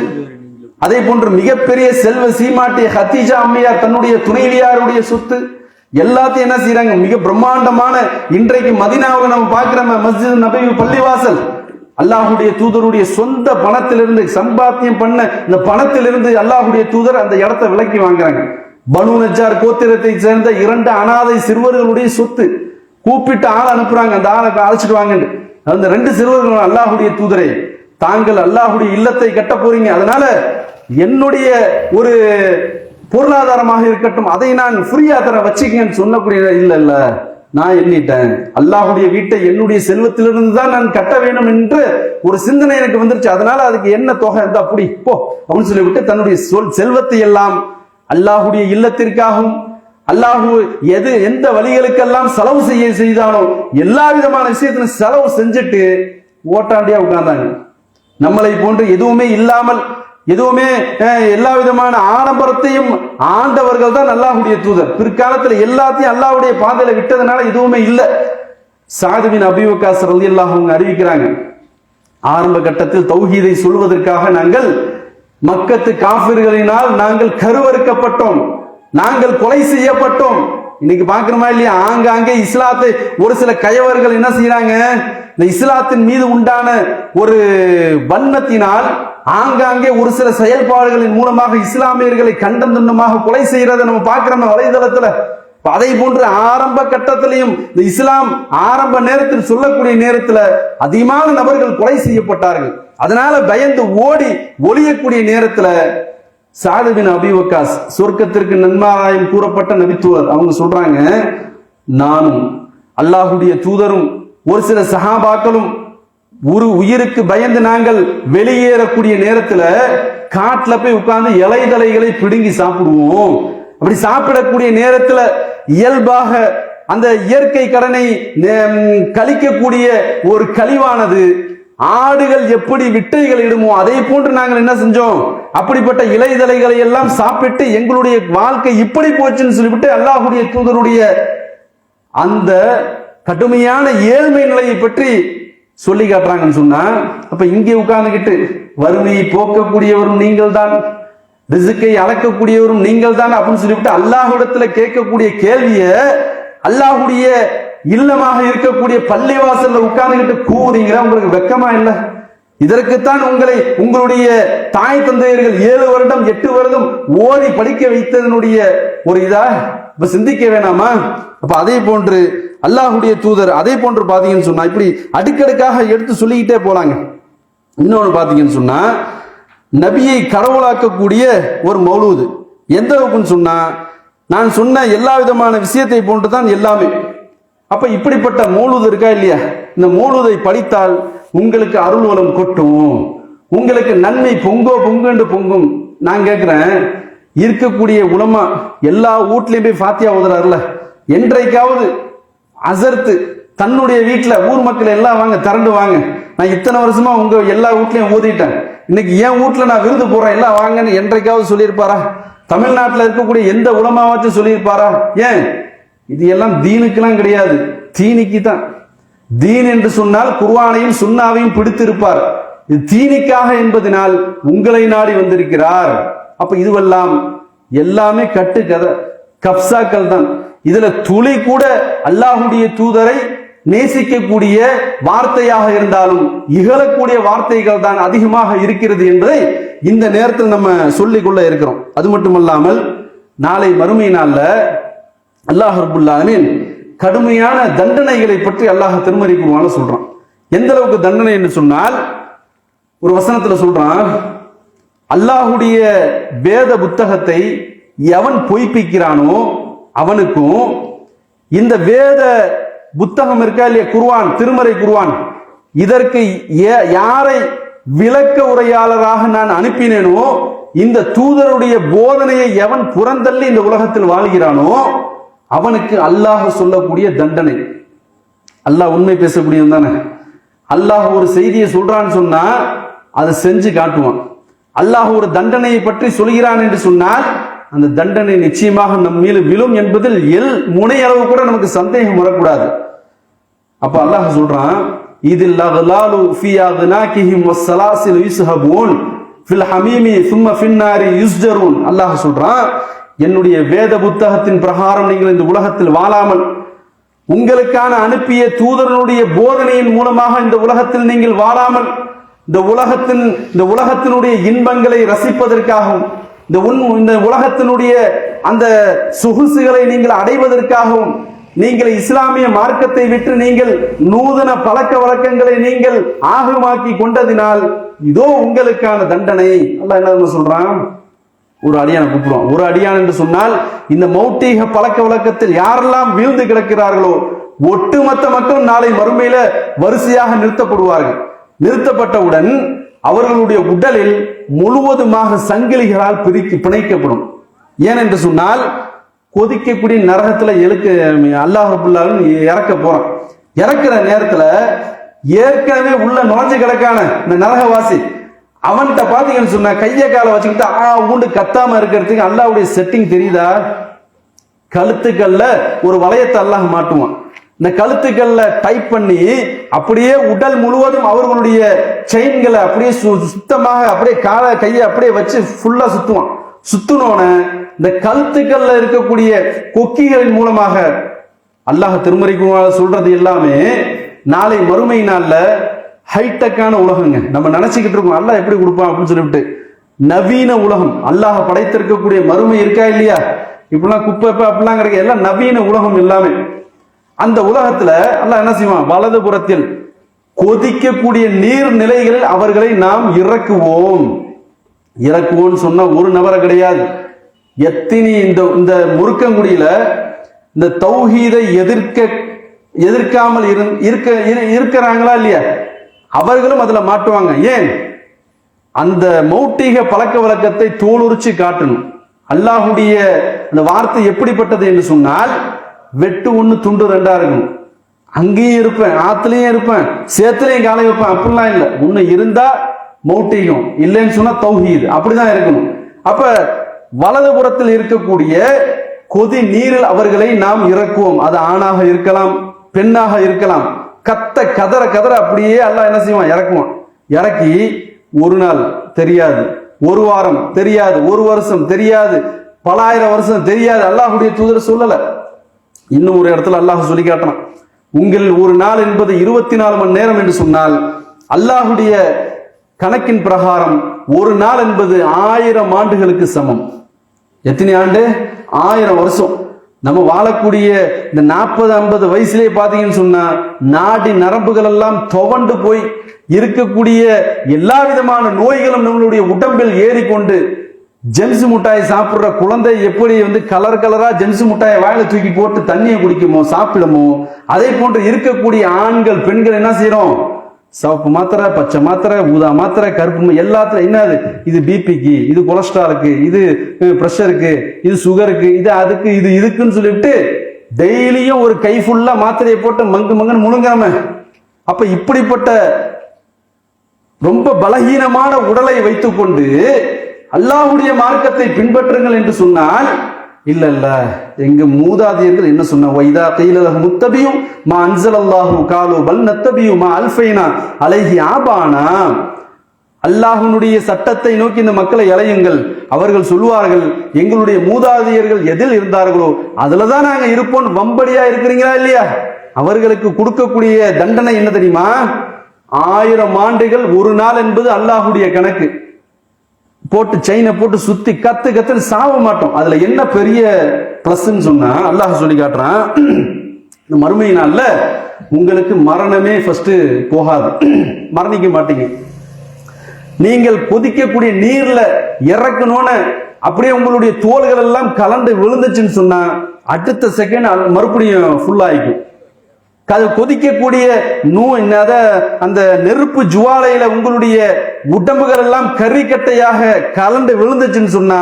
அதே போன்று மிகப்பெரிய செல்வ சீமாட்டிய ஹதீஜா அம்மையார் தன்னுடைய துணைவியாருடைய சொத்து எல்லாத்தையும் என்ன செய்யறாங்க? மிக பிரம்மாண்டமான இன்றைக்கு மதீனாவுல நம்ம பார்க்கிறோம் மஸ்ஜித் நபவி பள்ளிவாசல், அல்லாஹ்வுடைய தூதருடைய சொந்த பணத்திலிருந்து சம்பாத்தியம் பண்ண இந்த பணத்திலிருந்து அல்லாஹ்வுடைய தூதர் அந்த இடத்தை விலக்கி வாங்குறாங்க. பனு நஜ்ஜார் கோத்திரத்தை சேர்ந்த 2 அனாதை சிறுவர்களுடைய சொத்து. கூப்பிட்டு ஆள் அனுப்புறாங்க, அந்த ஆளை அழைச்சிட்டு வாங்க. அந்த 2 சிறுவர்கள், அல்லாஹ்வுடைய தூதரே, தாங்கள் அல்லாஹ்வுடைய இல்லத்தை கட்ட போறீங்க, அதனால என்னுடைய ஒரு பொருளாதாரமாக இருக்கட்டும் அதை நான் ஃப்ரீயா தர வச்சுக்கன்னு சொன்னக்கூடிய இல்ல நான் எண்ணிட்டேன், அல்லாஹ்வுடைய வீட்டை என்னுடைய செல்வத்திலிருந்து தான் நான் கட்ட வேண்டும் என்று ஒரு சிந்தனை எனக்கு வந்துருச்சு, அதனால அதுக்கு என்ன தொகை இருந்தா அப்படி போ அப்படின்னு சொல்லிவிட்டு தன்னுடைய செல்வத்தை எல்லாம் அல்லாஹ்வுடைய இல்லத்திற்காகவும் அல்லாஹு எந்த வழிகளுக்கெல்லாம் செலவு செய்தானோ எல்லா விதமான விஷயத்திலும் செலவு செஞ்சுட்டு ஓட்டாண்டியா உட்கார்ந்தாங்க. நம்மளை போன்று எதுவுமே இல்லாமல் எதுவுமே எல்லா விதமான ஆடம்பரத்தையும் ஆண்டவர்கள் தான் அல்லாஹ்வுடைய தூதர். பிற்காலத்தில் எல்லாத்தையும் அல்லாஹ்வுடைய பாதையில விட்டதுனால எதுவுமே இல்லை. சஅத் பின் அபீ வக்காஸ் ரலியல்லாஹு அன்ஹு அறிவிக்கிறாங்க, ஆரம்ப கட்டத்தில் தௌஹீதை சொல்வதற்காக நாங்கள் மக்கத்து காஃபிர்களினால் நாங்கள் கருவறுக்கப்பட்டோம், நாங்கள் கொலை செய்யப்பட்டோம். இன்னைக்கு பாக்குறோமா இல்லையா? ஆங்காங்கே இஸ்லாத்தை ஒரு சில கயவர்கள் என்ன செய்யறாங்க? இந்த இஸ்லாத்தின் மீது உண்டான ஒரு வன்மத்தினால் ஆங்காங்கே ஒரு சில செயல்பாடுகளின் மூலமாக இஸ்லாமியர்களை கண்டம் துண்டமாக கொலை செய்யறதை நம்ம பார்க்கிறோம் வலைதளத்துல. அதை போன்று ஆரம்ப கட்டத்திலையும் இந்த இஸ்லாம் ஆரம்ப நேரத்தில் சொல்லக்கூடிய நேரத்தில் அதிகமான நபர்கள் கொலை செய்யப்பட்டார்கள். அதனால பயந்து ஓடி ஒளியக்கூடிய நேரத்தில் சஅத் பின் அபீ வக்காஸ் சொர்க்கத்திற்கு நன்மாராயம் கூறப்பட்ட நபித்துவர் அவங்க சொல்றாங்க, நானும் அல்லாஹ்வுடைய தூதரும் ஒரு சில சஹாபாக்களும் ஒரு உயிருக்கு பயந்து நாங்கள் வெளியேறக்கூடிய நேரத்துல காட்டுல போய் உட்கார்ந்து இலைதலைகளை பிடுங்கி சாப்பிடுவோம். அப்படி சாப்பிடக்கூடிய நேரத்துல இயல்பாக அந்த இயற்கை கடனை கழிக்கக்கூடிய ஒரு கழிவானது ஆடுகள் எப்படி விட்டைகள் இடுமோ அதே போன்று நாங்கள் என்ன செஞ்சோம்? அப்படிப்பட்ட இலைதலைகளை எல்லாம் சாப்பிட்டு எங்களுடைய வாழ்க்கை இப்படி போச்சுன்னு சொல்லிவிட்டு அல்லாஹ்வுடைய தூதருடைய அந்த கடுமையான ஏழ்மை நிலையை பற்றி சொல்லி காட்டுறாங்கன்னு சொன்னா, அப்ப இங்கே உட்கார்ந்துகிட்டு வறுமையை போக்கக்கூடியவரும் நீங்கள் தான், ரிஸ்கை அளக்கக்கூடியவரும் நீங்கள் தான் அப்படின்னு சொல்லிவிட்டு அல்லாஹ்விடத்துல கேட்கக்கூடிய கேள்விய அல்லாஹ்வுடைய இல்லமாக இருக்கக்கூடிய பள்ளிவாசல்ல உட்கார்ந்துகிட்டு கூறீங்க, உங்களுக்கு வெக்கமா இல்லை? இதற்குத்தான் உங்களுடைய தாய் தந்தையர்கள் 7 வருடம் 8 வருடம் ஓதி படிக்க வைத்ததனுடைய ஒரு இதா இப்ப சிந்திக்க வேணாமா? அப்ப அதே போன்று அல்லாஹ்வுடைய தூதர் அதே போன்று பாத்தீங்கன்னு சொன்னா இப்படி அடுக்கடுக்காக எடுத்து சொல்லிக்கிட்டே போலாங்க. இன்னொன்னு பாத்தீங்கன்னு சொன்னா நபியை கடவுளாக்கக்கூடிய ஒரு மௌலூது எந்த அளவுக்குன்னு சொன்னா, நான் சொன்ன எல்லா விதமான விஷயத்தை போன்றுதான் எல்லாமே. அப்ப இப்படிப்பட்ட மௌலூது இருக்கா இல்லையா? இந்த மௌலூதை படித்தால் உங்களுக்கு அருள் வளம் கொட்டும், உங்களுக்கு நன்மை பொங்குண்டு பொங்கும். நான் கேட்கிறேன், இருக்கக்கூடிய உலமா எல்லா வீட்லயும் போய் ஃபாத்தியா ஓதுறாருல, என்றைக்காவது அசர்த்து தன்னுடைய வீட்டுல ஊர் மக்கள் எல்லாம் வாங்க திரண்டு வாங்க, நான் இத்தனை வருஷமா உங்க எல்லா வீட்லயும் ஊதிட்டேன், இன்னைக்கு என் வீட்டுல நான் விருது போறேன் எல்லாம் வாங்கன்னு என்றைக்காவது சொல்லியிருப்பாரா? தமிழ்நாட்டில் இருக்கக்கூடிய எந்த உலமாவாச்சும் சொல்லியிருப்பாரா? ஏன்? இது எல்லாம் தீனுக்கெல்லாம் கிடையாது, தீனிக்கு தான். தீன் என்று சொன்னால் குர்ஆனையும் சுன்னாவையும் பிடித்திருப்பார். இது தீனிக்காக என்பதனால் உங்களை நாடி வந்திருக்கிறார். அப்ப இதுவெல்லாம் எல்லாமே கட்டு கதை கப்சாக்கள் தான். இதுல துளி கூட அல்லாஹ்வுடைய தூதரை நேசிக்கக்கூடிய வார்த்தையாக இருந்தாலும் இகழக்கூடிய வார்த்தைகள் தான் அதிகமாக இருக்கிறது என்பதை இந்த நேரத்தில் நம்ம சொல்லிக் கொள்ள இருக்கிறோம். அது மட்டுமல்லாமல் நாளை மறுமை நாள்ல அல்லாஹ் ரப்பல் ஆலமீன் கடுமையான தண்டனைகளை பற்றி அல்லாஹ் திருமறை குர்ஆன்ல சொல்றான். எந்த அளவுக்கு தண்டனை என்று சொன்னால், ஒரு வசனத்துல சொல்றான், அல்லாஹ்வுடைய வேத புத்தகத்தை எவன் பொய்ப்பிக்கிறானோ அவனுக்கும் இந்த வேத புத்தகம் இருக்கா இல்லையா குர்ஆன், திருமறை குர்ஆன், இதற்கு யாரை விளக்க உரையாளராக நான் அனுப்பினேனோ இந்த தூதருடைய போதனையை எவன் புறந்தள்ளி இந்த உலகத்தில் வாழ்கிறானோ அவனுக்கு அல்லாஹ் சொல்லக்கூடிய தண்டனை. அல்லாஹ் உண்மை பேசக்கூடியவன் தானே. அல்லாஹ் ஒரு செய்தியை சொல்றான்னு சொன்னா அதை செஞ்சு காட்டுவான். அல்லாஹ் ஒரு தண்டனையை பற்றி சொல்கிறான் என்று சொன்னால் அந்த தண்டனை நிச்சயமாக நம் மீது விழும் என்பதில் முனை அளவு கூட நமக்கு சந்தேகம் வரக்கூடாது. அப்ப அல்லாஹ் சொல்றான், இதில் அக்லாலு ஃபீ அக்னாகிஹிம் வஸ்ஸலாசில் யுஸ்ஹபூன் ஃபில் ஹமீமி சும்ம ஃபின்னாரி யுஸ்ஜரூன். அல்லாஹ் சொல்றான், என்னுடைய வேத புத்தகத்தின் பிரகாரம் நீங்கள் இந்த உலகத்தில் வாழாமல் உங்களுக்கான அனுப்பிய தூதரனுடைய போதனையின் மூலமாக இந்த உலகத்தில் நீங்கள் வாழாமல் இந்த உலகத்தினுடைய இன்பங்களை ரசிப்பதற்காகவும் இந்த உலகத்தினுடைய அந்த சொகுசுகளை நீங்கள் அடைவதற்காகவும் நீங்கள் இஸ்லாமிய மார்க்கத்தை விட்டு நீங்கள் நூதன பழக்க வழக்கங்களை நீங்கள் ஆகமாக்கி கொண்டதினால் இதோ உங்களுக்கான தண்டனை. அல்லாஹ் என்ன சொல்றான், ஒரு அடியான கூப்பிடுவோம். ஒரு அடியான் என்று சொன்னால் இந்த மௌட்டீக பழக்க வழக்கத்தில் யாரெல்லாம் வீழ்ந்து கிடக்கிறார்களோ ஒட்டுமொத்த மக்கள் நாளை மறுமையில வரிசையாக நிறுத்தப்படுவார்கள். நிறுத்தப்பட்டவுடன் அவர்களுடைய உடலில் முழுவதுமாக சங்கிலிகளால் பிணைக்கப்படும். ஏனென்று சொன்னால் கொதிக்கக்கூடிய நரகத்துல அல்லாஹ் ரப்பல் ஆலமீன் இறக்க போறான். இறக்குற நேரத்துல ஏற்கனவே உள்ள நுழைஞ்சு கிடக்கான இந்த நரகவாசி அவன்கிட்ட பாத்தீங்கன்னு சொன்ன கைய காலை வச்சுக்கிட்டு ஊண்டு கத்தாம இருக்கிறதுக்கு அல்லாஹ்வுடைய செட்டிங் தெரியுதா? கழுத்துக்கள்ல ஒரு வளையத்தை அல்லாஹ் மாட்டுவான். இந்த கழுத்துக்கள்ல டைப் பண்ணி அப்படியே உடல் முழுவதும் அவர்களுடைய செயின்களை அப்படியே சுத்தமாக அப்படியே காலை கையை அப்படியே வச்சு ஃபுல்லா சுத்துவான். சுத்துனோன இந்த கழுத்துக்கள்ல இருக்கக்கூடிய கொக்கிகளின் மூலமாக அல்லாஹ் திருமறைக்கு சொல்றது எல்லாமே நாளை மறுமை நாள்ல ஹைடெக்கான உலகங்க. நம்ம நினைச்சுக்கிட்டு இருக்கோம் அல்லாஹ் எப்படி கொடுப்பான் அப்படின்னு சொல்லிவிட்டு, நவீன உலகம் அல்லாஹ் படைத்திருக்கக்கூடிய மறுமை இருக்கா இல்லையா? இப்படிலாம் குப்பை அப்படிலாம் கிடைக்க எல்லாம் நவீன உலகம் எல்லாமே. அந்த உலகத்துல அல்லாஹ் என்ன செய்வான், வலது புறத்தில் கொதிக்கக்கூடிய நீர் நிலைகளில் அவர்களை நாம் இறக்குவோம் சொன்னா ஒரு நபரை கிடையாது. எத்தனை இந்த முறுக்கங்குடியில இந்த தௌஹீதை எதிர்க்காமல் இருக்கிறாங்களா இல்லையா, அவர்களும் அதுல மாட்டுவாங்க. ஏன்? அந்த மௌட்டிக பழக்க வழக்கத்தை தோலுரிச்சு காட்டணும். அல்லாஹுடைய அந்த வார்த்தை எப்படிப்பட்டது என்று சொன்னால், வெட்டு ஒண்ணு துண்டு ரெண்டா இருக்கும். அங்கேயும் இருப்பேன், ஆத்துலயும் இருப்பேன், சேத்துலையும் காலை வைப்பேன், அப்படிலாம் இல்லை. ஒண்ணு இருந்தா மௌட்டிகம், இல்லைன்னு சொன்னா தௌஹீத், அப்படிதான் இருக்கணும். அப்ப வலது புறத்தில் இருக்கக்கூடிய கொதி நீரில் அவர்களை நாம் இறக்குவோம். அது ஆணாக இருக்கலாம், பெண்ணாக இருக்கலாம். கதற அப்படியே அல்லாஹ் என்ன செய்வான், இறக்குவான். இறக்கி ஒரு நாள் தெரியாது, ஒரு வாரம் தெரியாது, ஒரு வருஷம் தெரியாது, பல ஆயிரம் வருஷம் தெரியாது. அல்லாஹ்வுடைய தூதர் சொல்லல. இன்னும் ஒரு இடத்துல அல்லாஹ் சொல்லி காட்டுறான், உங்கள் ஒரு நாள் என்பது 24 மணி நேரம் என்று சொன்னால் அல்லாஹ்வுடைய கணக்கின் பிரகாரம் ஒரு நாள் என்பது 1000 ஆண்டுகளுக்கு சமம். எத்தனை ஆண்டு? 1000 வருஷம். நம்ம வாழக்கூடிய இந்த 40-50 வயசுலேயே பாத்தீங்கன்னு சொன்னா நாடி நரம்புகள் எல்லாம் துவண்டு போய் இருக்கக்கூடிய எல்லா விதமான நோய்களும் நம்மளுடைய உடம்பில் ஏறிக்கொண்டு, ஜென்ஸ் முட்டாய் சாப்பிடுற குழந்தை எப்படி கலர் கலரா ஜென்ஸ் முட்டாயை வாயில தூக்கி போட்டு தண்ணியை குடிக்குமோ சாப்பிடுமோ, அதே போன்று இருக்கக்கூடிய ஆண்கள் பெண்கள் என்ன செய்யறோம், சிவப்பு மாத்திரை, பச்சை மாத்திரை, ஊதா மாத்திரை, கருப்பு எல்லாத்துல என்னது, இது பிபிக்கு, இது கொலஸ்ட்ராலுக்கு, இது பிரஷருக்கு, இது சுகருக்கு, இது அதுக்கு, இது இதுக்குன்னு சொல்லிவிட்டு டெய்லியும் ஒரு கை ஃபுல்லா மாத்திரையை போட்டு மங்குன்னு முழுங்காம, அப்ப இப்படிப்பட்ட ரொம்ப பலகீனமான உடலை வைத்துக் கொண்டு அல்லாஹ்வுடைய மார்க்கத்தை பின்பற்றுங்கள் என்று சொன்னால் இல்ல இல்ல, எங்க மூதாதையர்கள் என்ன சொன்ன, வைதா கையில முத்தபியும் மா அன்சலல்லாஹு காலு பல் நத்தபியும் மா அல்ஃபைனா அலைஹி ஆபானா. அல்லாஹ்வுடைய சட்டத்தை நோக்கி இந்த மக்களை அலையுங்கள். அவர்கள் சொல்வார்கள், எங்களுடைய மூதாதையர்கள் எதில் இருந்தார்களோ அதுலதான் நாங்க இருப்போம். வம்படியா இருக்கிறீங்களா இல்லையா? அவர்களுக்கு கொடுக்கக்கூடிய தண்டனை என்ன தெரியுமா? 1000 ஆண்டுகள் ஒரு நாள் என்பது அல்லாஹ்வுடைய கணக்கு. போட்டு செயினை போட்டு சுத்தி கத்து கத்துன்னு சாவ மாட்டோம். அதுல என்ன பெரிய பிளஸ்ன்னு சொன்னா, அல்லாஹ் சொல்லி காட்டுறான், இந்த மறுமை நாள்ல உங்களுக்கு மரணமே ஃபர்ஸ்ட் போகாது, மரணிக்க மாட்டீங்க. நீங்கள் கொதிக்கக்கூடிய நீர்ல இறக்கணும்னு அப்படியே உங்களுடைய தோள்கள் எல்லாம் கலந்து விழுந்துச்சுன்னு சொன்னா அடுத்த செகண்ட் மறுபடியும் ஃபுல் ஆயிக்கும். கொதிக்கக்கூடிய அந்த நெருப்பு ஜுவாலையில உங்களுடைய உடம்புகள் எல்லாம் கறிக்கட்டையாக கலந்து விழுந்துச்சுன்னு சொன்னா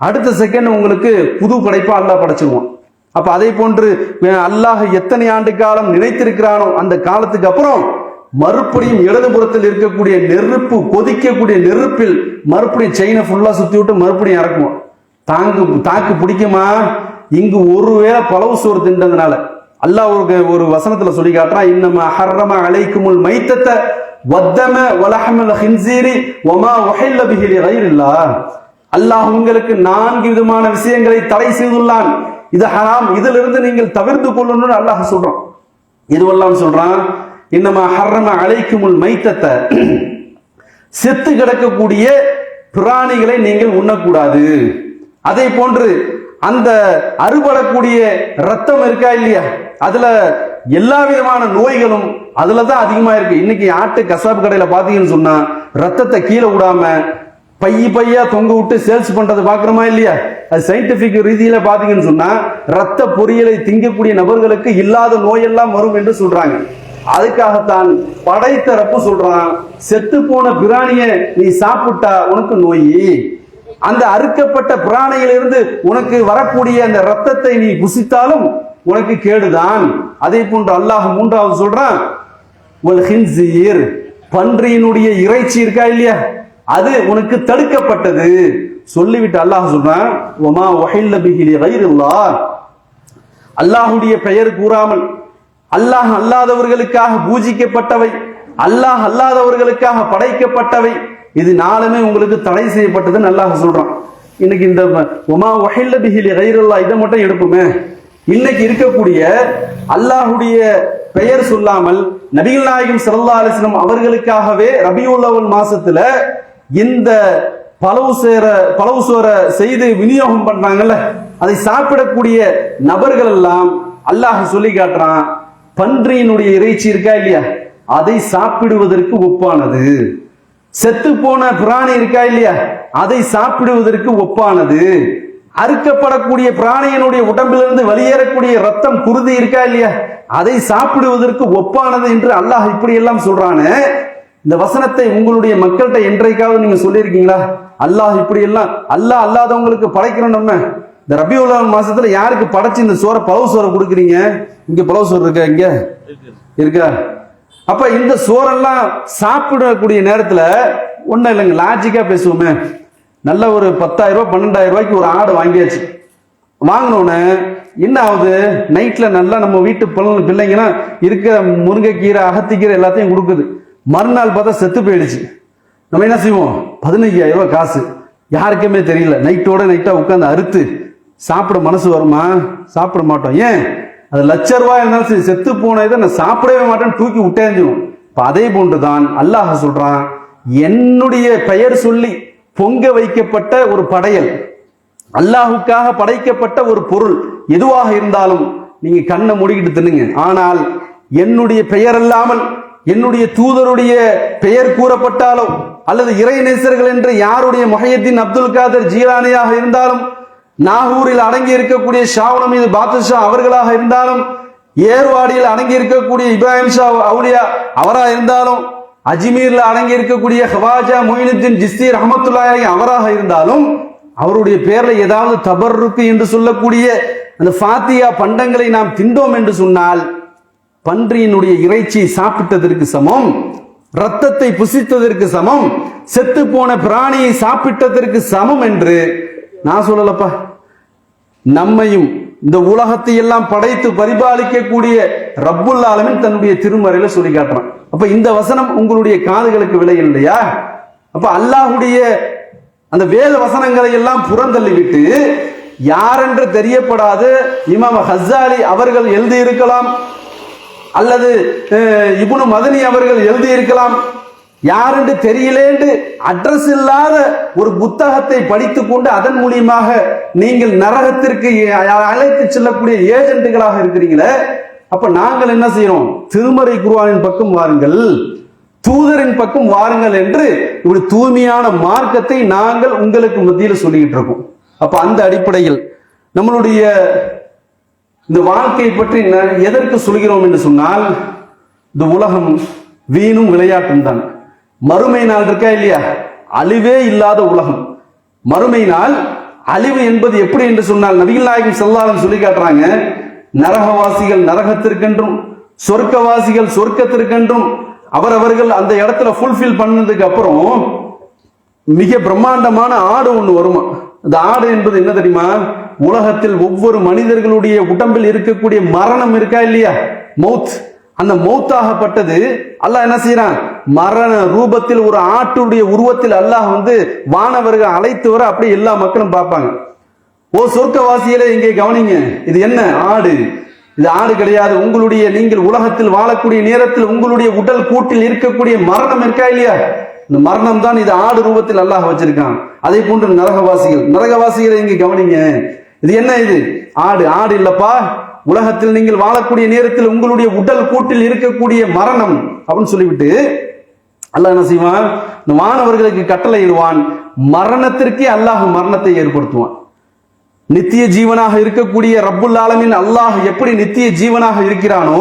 அடுத்த செகண்ட் உங்களுக்கு புது படைப்பா அல்லாஹ் படைச்சிருவான். அப்ப அதே போன்று அல்லாஹ் எத்தனை ஆண்டு காலம் நினைத்திருக்கிறானோ அந்த காலத்துக்கு அப்புறம் மறுபடியும் இடதுபுறத்தில் இருக்கக்கூடிய நெருப்பு, கொதிக்கக்கூடிய நெருப்பில் மறுபடியும் செயினை ஃபுல்லா சுத்தி விட்டு மறுபடியும் இறக்குவோம். தாக்கு பிடிக்குமா? இங்கு ஒருவேளை பலவு சோறு தின்றதுனால அல்லாஹ் ஒரு வசனத்துல சொல்லி காட்டுறான், இன்னமா ஹர்ரம அலைக்குமுல் மைத்தத வத்தம வலஹமல் ஹின்ஸீரி வமா உஹில்ல பிஹி லிகைரில்லாஹ். அல்லாஹ் உங்களுக்கு 4 விதமான விஷயங்களை தடை செய்துள்ளான். இது ஹராம், இதிலிருந்து நீங்கள் தவிர்த்து கொள்ளணும்னு அல்லாஹ் சொல்றான். இதுவெல்லாம் சொல்றான், இன்னமா ஹர்ரம அலைக்குமுல் மைத்தத, செத்து கிடக்கக்கூடிய பிராணிகளை நீங்கள் உண்ணக்கூடாது. அதே போன்று அந்த அறுபடக்கூடிய ரத்தம் இருக்கா இல்லையா, அதுல எல்லா விதமான நோய்களும் அதுலதான் அதிகமா இருக்கு. இன்னைக்கு ஆட்டு கசாப்பு கடையில பாத்தீங்கன்னு சொன்னா ரத்தத்தை கீழே விடாம பையா தொங்க விட்டு சேல்ஸ் பண்றது பாக்குறோமா இல்லையா? அது சயின்டிபிக் ரீதியில பாத்தீங்கன்னு சொன்னா ரத்த பொரியலை திங்கக்கூடிய நபர்களுக்கு இல்லாத நோயெல்லாம் வரும் என்று சொல்றாங்க. அதுக்காகத்தான் படைத்தரப்பு சொல்றான், செத்து போன பிராணிய நீ சாப்பிட்டா உனக்கு நோய், அந்த அறுக்கப்பட்ட பிராணியிலிருந்து உனக்கு வரக்கூடிய அந்த ரத்தத்தை நீ புசித்தாலும் உனக்கு கேடுதான். அதே போன்று அல்லாஹ் 3வது சொல்றான், பன்றியினுடைய இறைச்சி இருக்கா இல்லையா, அது உனக்கு தடுக்கப்பட்டது சொல்லிவிட்டு அல்லாஹ் சொல்றான், வமா உஹில்ல பிஹி லிகைரில்லாஹ், அல்லாஹ்வுடைய பெயர் கூறாமல் அல்லாஹ் அல்லாதவர்களுக்காக பூஜிக்கப்பட்டவை, அல்லாஹ் அல்லாதவர்களுக்காக படைக்கப்பட்டவை, இது நாளுமே உங்களுக்கு தடை செய்யப்பட்டதுன்னு அல்லாஹ் சொல்றான். இன்னைக்கு இந்த வமா உஹில்ல பிஹி லிகைரில்லாஹ் இதை மட்டும் எடுப்போமே. இன்னைக்கு இருக்கக்கூடிய அல்லாஹ்வுடைய பெயர் சொல்லாமல் நபிகள் நாயகம் ஸல்லல்லாஹு அலைஹி வஸல்லம் அவர்களுக்காகவே ரபியுல் அவ்வல் மாசத்துல இந்த பலவு சோற செய்து விநியோகம் பண்றாங்கல்ல, அதை சாப்பிடக்கூடிய நபர்கள் எல்லாம் அல்லாஹ் சொல்லி காட்டுறான், பன்றியினுடைய இறைச்சி இருக்கா இல்லையா, அதை சாப்பிடுவதற்கு ஒப்பானது. செத்து போன பிராணி இருக்கா இல்லையா, அதை சாப்பிடுவதற்கு ஒப்பானது. அறுக்கப்படக்கூடிய பிராணியினுடைய உடம்பிலிருந்து வெளியேறக்கூடிய ரத்தம் குருதி இருக்கா இல்லையா, அதை சாப்பிடுவதற்கு ஒப்பானது என்று அல்லாஹ் இப்படி எல்லாம் சொல்றானே. இந்த வசனத்தை உங்களுடைய மக்கள்கிட்ட என்றைக்காவது நீங்க சொல்லியிருக்கீங்களா? அல்லாஹ் இப்படி எல்லாம் அல்லாஹ் அல்லாதவங்களுக்கு படைக்கிறோம். நம்ம இந்த ரபியுல் அவ்வல் மாசத்துல யாருக்கு படைச்சு இந்த பலவு சோறை கொடுக்குறீங்க? இங்க பலவு சோறு இருக்கா? இங்க இருக்கா? அப்ப இந்த சோறெல்லாம் சாப்பிடக்கூடிய நேரத்துல ஒன்னும் இல்லைங்க, லாஜிக்கா பேசுவோமே. நல்ல ஒரு 10,000 ரூபாய் 12,000 ரூபாய்க்கு ஒரு ஆடு வாங்கியாச்சு. வாங்கினோன்னு என்ன ஆகுது, நைட்ல நல்லா நம்ம வீட்டு பிள்ளைங்கன்னா இருக்கிற முருங்கைக்கீரை அகத்திக்கீரை எல்லாத்தையும் கொடுக்குது. மறுநாள் பார்த்தா செத்து போயிடுச்சு. நம்ம என்ன செய்வோம், 15,000 ரூபாய் காசு யாருக்குமே தெரியல, நைட்டா உட்காந்து அறுத்து சாப்பிட மனசு வருமா? சாப்பிட மாட்டோம். ஏன்? அது லட்ச ரூபாய் இருந்தாலும் சரி, செத்து போன இதை நான் சாப்பிடவே மாட்டேன்னு தூக்கி விட்டேஞ்சிடும். அதே போன்றுதான் அல்லாஹ் சொல்றான், என்னுடைய பெயர் சொல்லி பொங்க வைக்கப்பட்ட ஒரு படையல், அல்லாஹுக்காக படைக்கப்பட்ட ஒரு பொருள் எதுவாக இருந்தாலும் நீங்க கண்ணை மூடிக்கிட்டு தின்னுங்க. ஆனால் என்னுடைய பெயர் அல்லாமல் என்னுடைய தூதருடைய பெயர் கூறப்பட்டாலோ அல்லது இறை நேசர்கள் என்று யாருடைய முஹையத்தீன் அப்துல் காதர் ஜீலானியாக இருந்தாலும், நாகூரில் அடங்கி இருக்கக்கூடிய ஷாவுனமீது பாதுஷா அவர்களாக இருந்தாலும், ஏர்வாடியில் அடங்கி இருக்கக்கூடிய இப்ராஹிம் ஷா அவுலியா அவராக இருந்தாலும், அஜ்மீர்ல அடங்கி இருக்கக்கூடிய ஹவாஜா மொயினுத்தீன் ஜிஸ்தி ரஹமத்துல்லாஹி அலைஹி அவராக இருந்தாலும், அவருடைய பேர்ல ஏதாவது தபர்ருக்கு என்று சொல்லக்கூடிய அந்த ஃபாத்தியா பண்டங்களை நாம் திண்டோம் என்று சொன்னால் பன்றியினுடைய இறைச்சி சாப்பிட்டதற்கு சமம், ரத்தத்தை புசித்ததற்கு சமம், செத்து போன பிராணியை சாப்பிட்டதற்கு சமம் என்று நான் சொல்லலப்பா. நம்மையும் இந்த உலகத்தை எல்லாம் படைத்து பரிபாலிக்கக்கூடிய ரப்புல் ஆலமீன் தன்னுடைய திருமறையில சொல்லி காட்டுறான். அப்ப இந்த வசனம் உங்களுடைய காதுகளுக்கு விலை இல்லையா? அப்ப அல்லாஹ்வுடைய அந்த வேத வசனங்களை எல்லாம் புறந்தள்ளிவிட்டு யாரென்று தெரியப்படாத இமாம் ஹஸ்ஸாலி அவர்கள் எழுதியிருக்கலாம், அல்லது இப்னு மதனி அவர்கள் எழுதியிருக்கலாம், யாரென்று தெரியலேன்று அட்ரஸ் இல்லாத ஒரு புத்தகத்தை படித்துக் கொண்டு அதன் மூலியமாக நீங்கள் நரகத்திற்கு அழைத்து செல்லக்கூடிய ஏஜென்ட்டுகளாக இருக்கிறீங்களே. அப்ப நாங்கள் என்ன செய்யறோம்? திருமறை குர்ஆனின் பக்கம் வாருங்கள், தூதரின் பக்கம் வாருங்கள் என்று இப்படி தூய்மையான மார்க்கத்தை நாங்கள் உங்களுக்கு மத்தியில் சொல்லிக்கிட்டு இருக்கோம். அப்ப அந்த அடிப்படையில் நம்மளுடைய இந்த வாழ்க்கை பற்றி எதற்கு சொல்கிறோம் என்று சொன்னால், இந்த உலகம் வீணும் விளையாட்டும் தான். மறுமை நாள் இருக்கா இல்லையா? அழிவே இல்லாத உலகம். மறுமை நாள் அழிவு என்பது எப்படி என்று சொன்னால், நபிகள் நாயகம் ஸல்லல்லாஹு அலைஹி வஸல்லம் சொல்லி காட்டுறாங்க, நரகவாசிகள் நரகத்திற்கென்றும் சொர்க்கவாசிகள் சொர்க்கத்திற்கென்றும் அவரவர்கள் அந்த இடத்துல ஃபுல்ஃபில் பண்ணதுக்கு அப்புறம் மிக பிரம்மாண்டமான ஆடு ஒன்று வருமா. அந்த ஆடு என்பது என்ன தெரியுமா? உலகத்தில் ஒவ்வொரு மனிதர்களுடைய உடம்பில் இருக்கக்கூடிய மரணம் இருக்கா இல்லையா, மௌத், அந்த மௌத்தாகப்பட்டது அல்லாஹ் என்ன செய்யறான்? மரண ரூபத்தில் ஒரு ஆட்டுடைய உருவத்தில் அல்லாஹ் வானவர்கள் அழைத்து வர அப்படி எல்லா மக்களும் பார்ப்பாங்க. ஓ சொர்க்கவாசிகளே இங்கே கவனிங்க, இது என்ன ஆடு? இது ஆடு கிடையாது. உங்களுடைய நீங்கள் உலகத்தில் வாழக்கூடிய நேரத்தில் உங்களுடைய உடல் கூட்டில் இருக்கக்கூடிய மரணம் இருக்கா இல்லையா, இந்த மரணம் தான் இது ஆடு ரூபத்தில் அல்லாஹ் வச்சிருக்கான். அதே போன்று நரகவாசிகளை இங்கே கவனிங்க, இது என்ன? இது ஆடு. ஆடு இல்லப்பா, உலகத்தில் நீங்கள் வாழக்கூடிய நேரத்தில் உங்களுடைய உடல் கூட்டில் இருக்கக்கூடிய மரணம் அப்படின்னு சொல்லிவிட்டு அல்லாஹ் என்ன செய்வான்? இந்த மாணவர்களுக்கு கட்டளை இடுவான், மரணத்திற்கே அல்லாஹ் மரணத்தை ஏற்படுத்துவான். நித்திய ஜீவனாக இருக்கக்கூடிய ரப்புல் ஆலமீன் அல்லாஹ் எப்படி நித்திய ஜீவனாக இருக்கிறானோ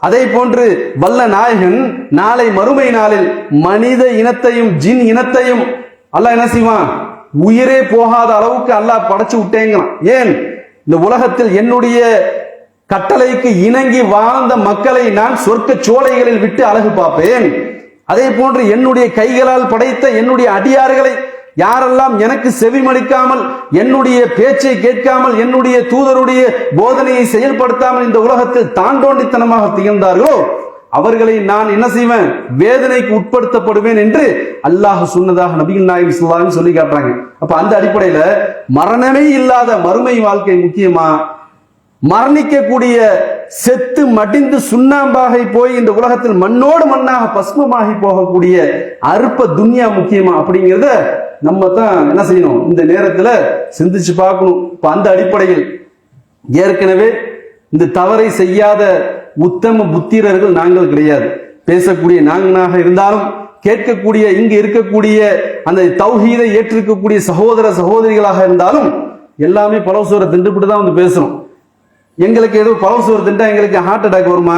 அதே போன்று வல்ல நாயகன் நாளை மறுமை நாளில் மனித இனத்தையும் ஜின் இனத்தையும் அல்லாஹ் என்ன செய்வான்? உயிரே போகாத அளவுக்கு அல்லாஹ் படைச்சு விட்டேங்கிறான். ஏன்? இந்த உலகத்தில் என்னுடைய கட்டளைக்கு இணங்கி வாழ்ந்த மக்களை நான் சொர்க்க சோலைகளில் விட்டு அழகு பார்ப்பேன். அதே போன்று என்னுடைய கைகளால் படைத்த என்னுடைய அடியார்களை யாரெல்லாம் எனக்கு செவிமடிக்காமல் என்னுடைய பேச்சை கேட்காமல் என்னுடைய தூதருடைய போதனையை செயல்படுத்தாமல் இந்த உலகத்தில் தாண்டோண்டித்தனமாக திகழ்ந்தார்களோ அவர்களை நான் என்ன செய்வேன்? வேதனைக்கு உட்படுத்தப்படுவேன் என்று அல்லாஹ் சொன்னதாக நபிகள் நாயகம் ஸல்லல்லாஹு அலைஹி வஸல்லம் சொல்லி காட்டுறாங்க. அப்ப அந்த அடிப்படையில மரணமே இல்லாத மறுமை வாழ்க்கை முக்கியமா, மரணிக்கக்கூடிய செத்து மடிந்து சுண்ணாம்பாக போய் இந்த உலகத்தில் மண்ணோடு மண்ணாக பஸ்மமாகி போகக்கூடிய அற்ப துன்யா முக்கியமா அப்படிங்கிறத நம்ம தான் என்ன செய்யணும்? இந்த நேரத்துல சிந்திச்சு பார்க்கணும். இப்ப அந்த அடிப்படையில் ஏற்கனவே இந்த தவறை செய்யாத உத்தம புத்திரர்கள் நாங்கள் கிடையாது. பேசக்கூடிய நாங்களாக இருந்தாலும் கேட்கக்கூடிய இங்கு இருக்கக்கூடிய அந்த தௌஹீதை ஏற்றிருக்கக்கூடிய சகோதர சகோதரிகளாக இருந்தாலும் எல்லாமே பலவசோரை திண்டுபிட்டு தான் பேசுறோம். எங்களுக்கு ஏதோ பலவசோறு திண்டா எங்களுக்கு ஹார்ட் அட்டாக் வருமா?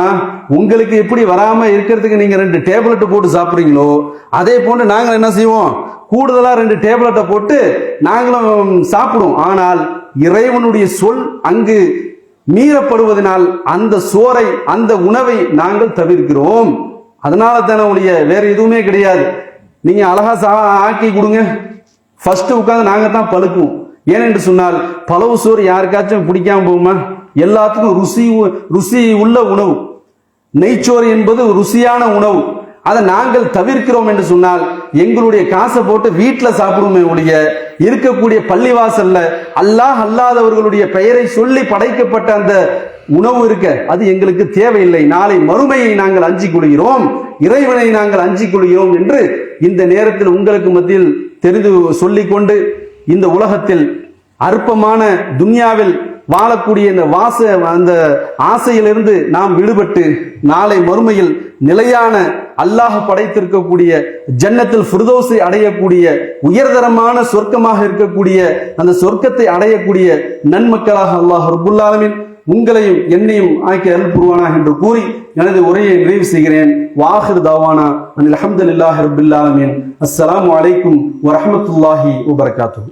உங்களுக்கு எப்படி வராம இருக்கிறதுக்கு நீங்க 2 டேப்லெட் போட்டு சாப்பிடுறீங்களோ அதே போன்று நாங்கள் என்ன செய்வோம்? கூடுதலா 2 டேப்லெட்டை போட்டு நாங்களும் சாப்பிடுவோம். ஆனால் இறைவனுடைய சொல் அங்கு மீறப்படுவதனால் அந்த சோறை அந்த உணவை நாங்கள் தவிர்க்கிறோம். அதனால தானே உடைய வேற எதுவுமே கிடையாது. நீங்க அழகா ஆக்கி கொடுங்க, ஃபர்ஸ்ட் உட்காந்து நாங்க தான் பழுக்குவோம். ஏனென்று சொன்னால் பலவு சோறு யாருக்காச்சும் பிடிக்காம போகுமா? எல்லாத்துக்கும் ருசி உள்ள உணவு. நெய்ச்சோறு என்பது ருசியான உணவு. அதை நாங்கள் தவிர்க்கிறோம் என்று சொன்னால் எங்களுடைய காசை போட்டு வீட்டில் சாப்பிடுவோமே ஒழிய இருக்கக்கூடிய பள்ளிவாசல்ல அல்லாஹ் அல்லாதவர்களுடைய பெயரை சொல்லி படைக்கப்பட்ட அந்த உணவு இருக்க அது எங்களுக்கு தேவையில்லை. நாளை மறுமையை நாங்கள் அஞ்சிக் கொள்கிறோம், இறைவனை நாங்கள் அஞ்சிக் கொள்கிறோம் என்று இந்த நேரத்தில் உங்களுக்கு மத்தியில் தெரிந்து சொல்லிக்கொண்டு இந்த உலகத்தில் அற்பமான துன்யாவில் வாழக்கூடிய அந்த ஆசையிலிருந்து நாம் விடுபட்டு நாளை மறுமையில் நிலையான அல்லாஹ் படைத்திருக்கக்கூடிய ஜன்னத்தில் ஃபிர்தௌஸை அடையக்கூடிய உயர்தரமான சொர்க்கமாக இருக்கக்கூடிய அந்த சொர்க்கத்தை அடையக்கூடிய நன்மக்களாக அல்லாஹ் ரப்புல் ஆலமீன் உங்களையும் என்னையும் ஆக்கி அருள் புரிவானாக என்று கூறி எனது உரையை நிறைவு செய்கிறேன். வாஹிர் தாவானா அல்ஹம்துலில்லாஹி ரப்பில் ஆலமீன். அஸ்ஸலாமு அலைக்கும் வரஹ்மத்துல்லாஹி வபரகாத்துஹு.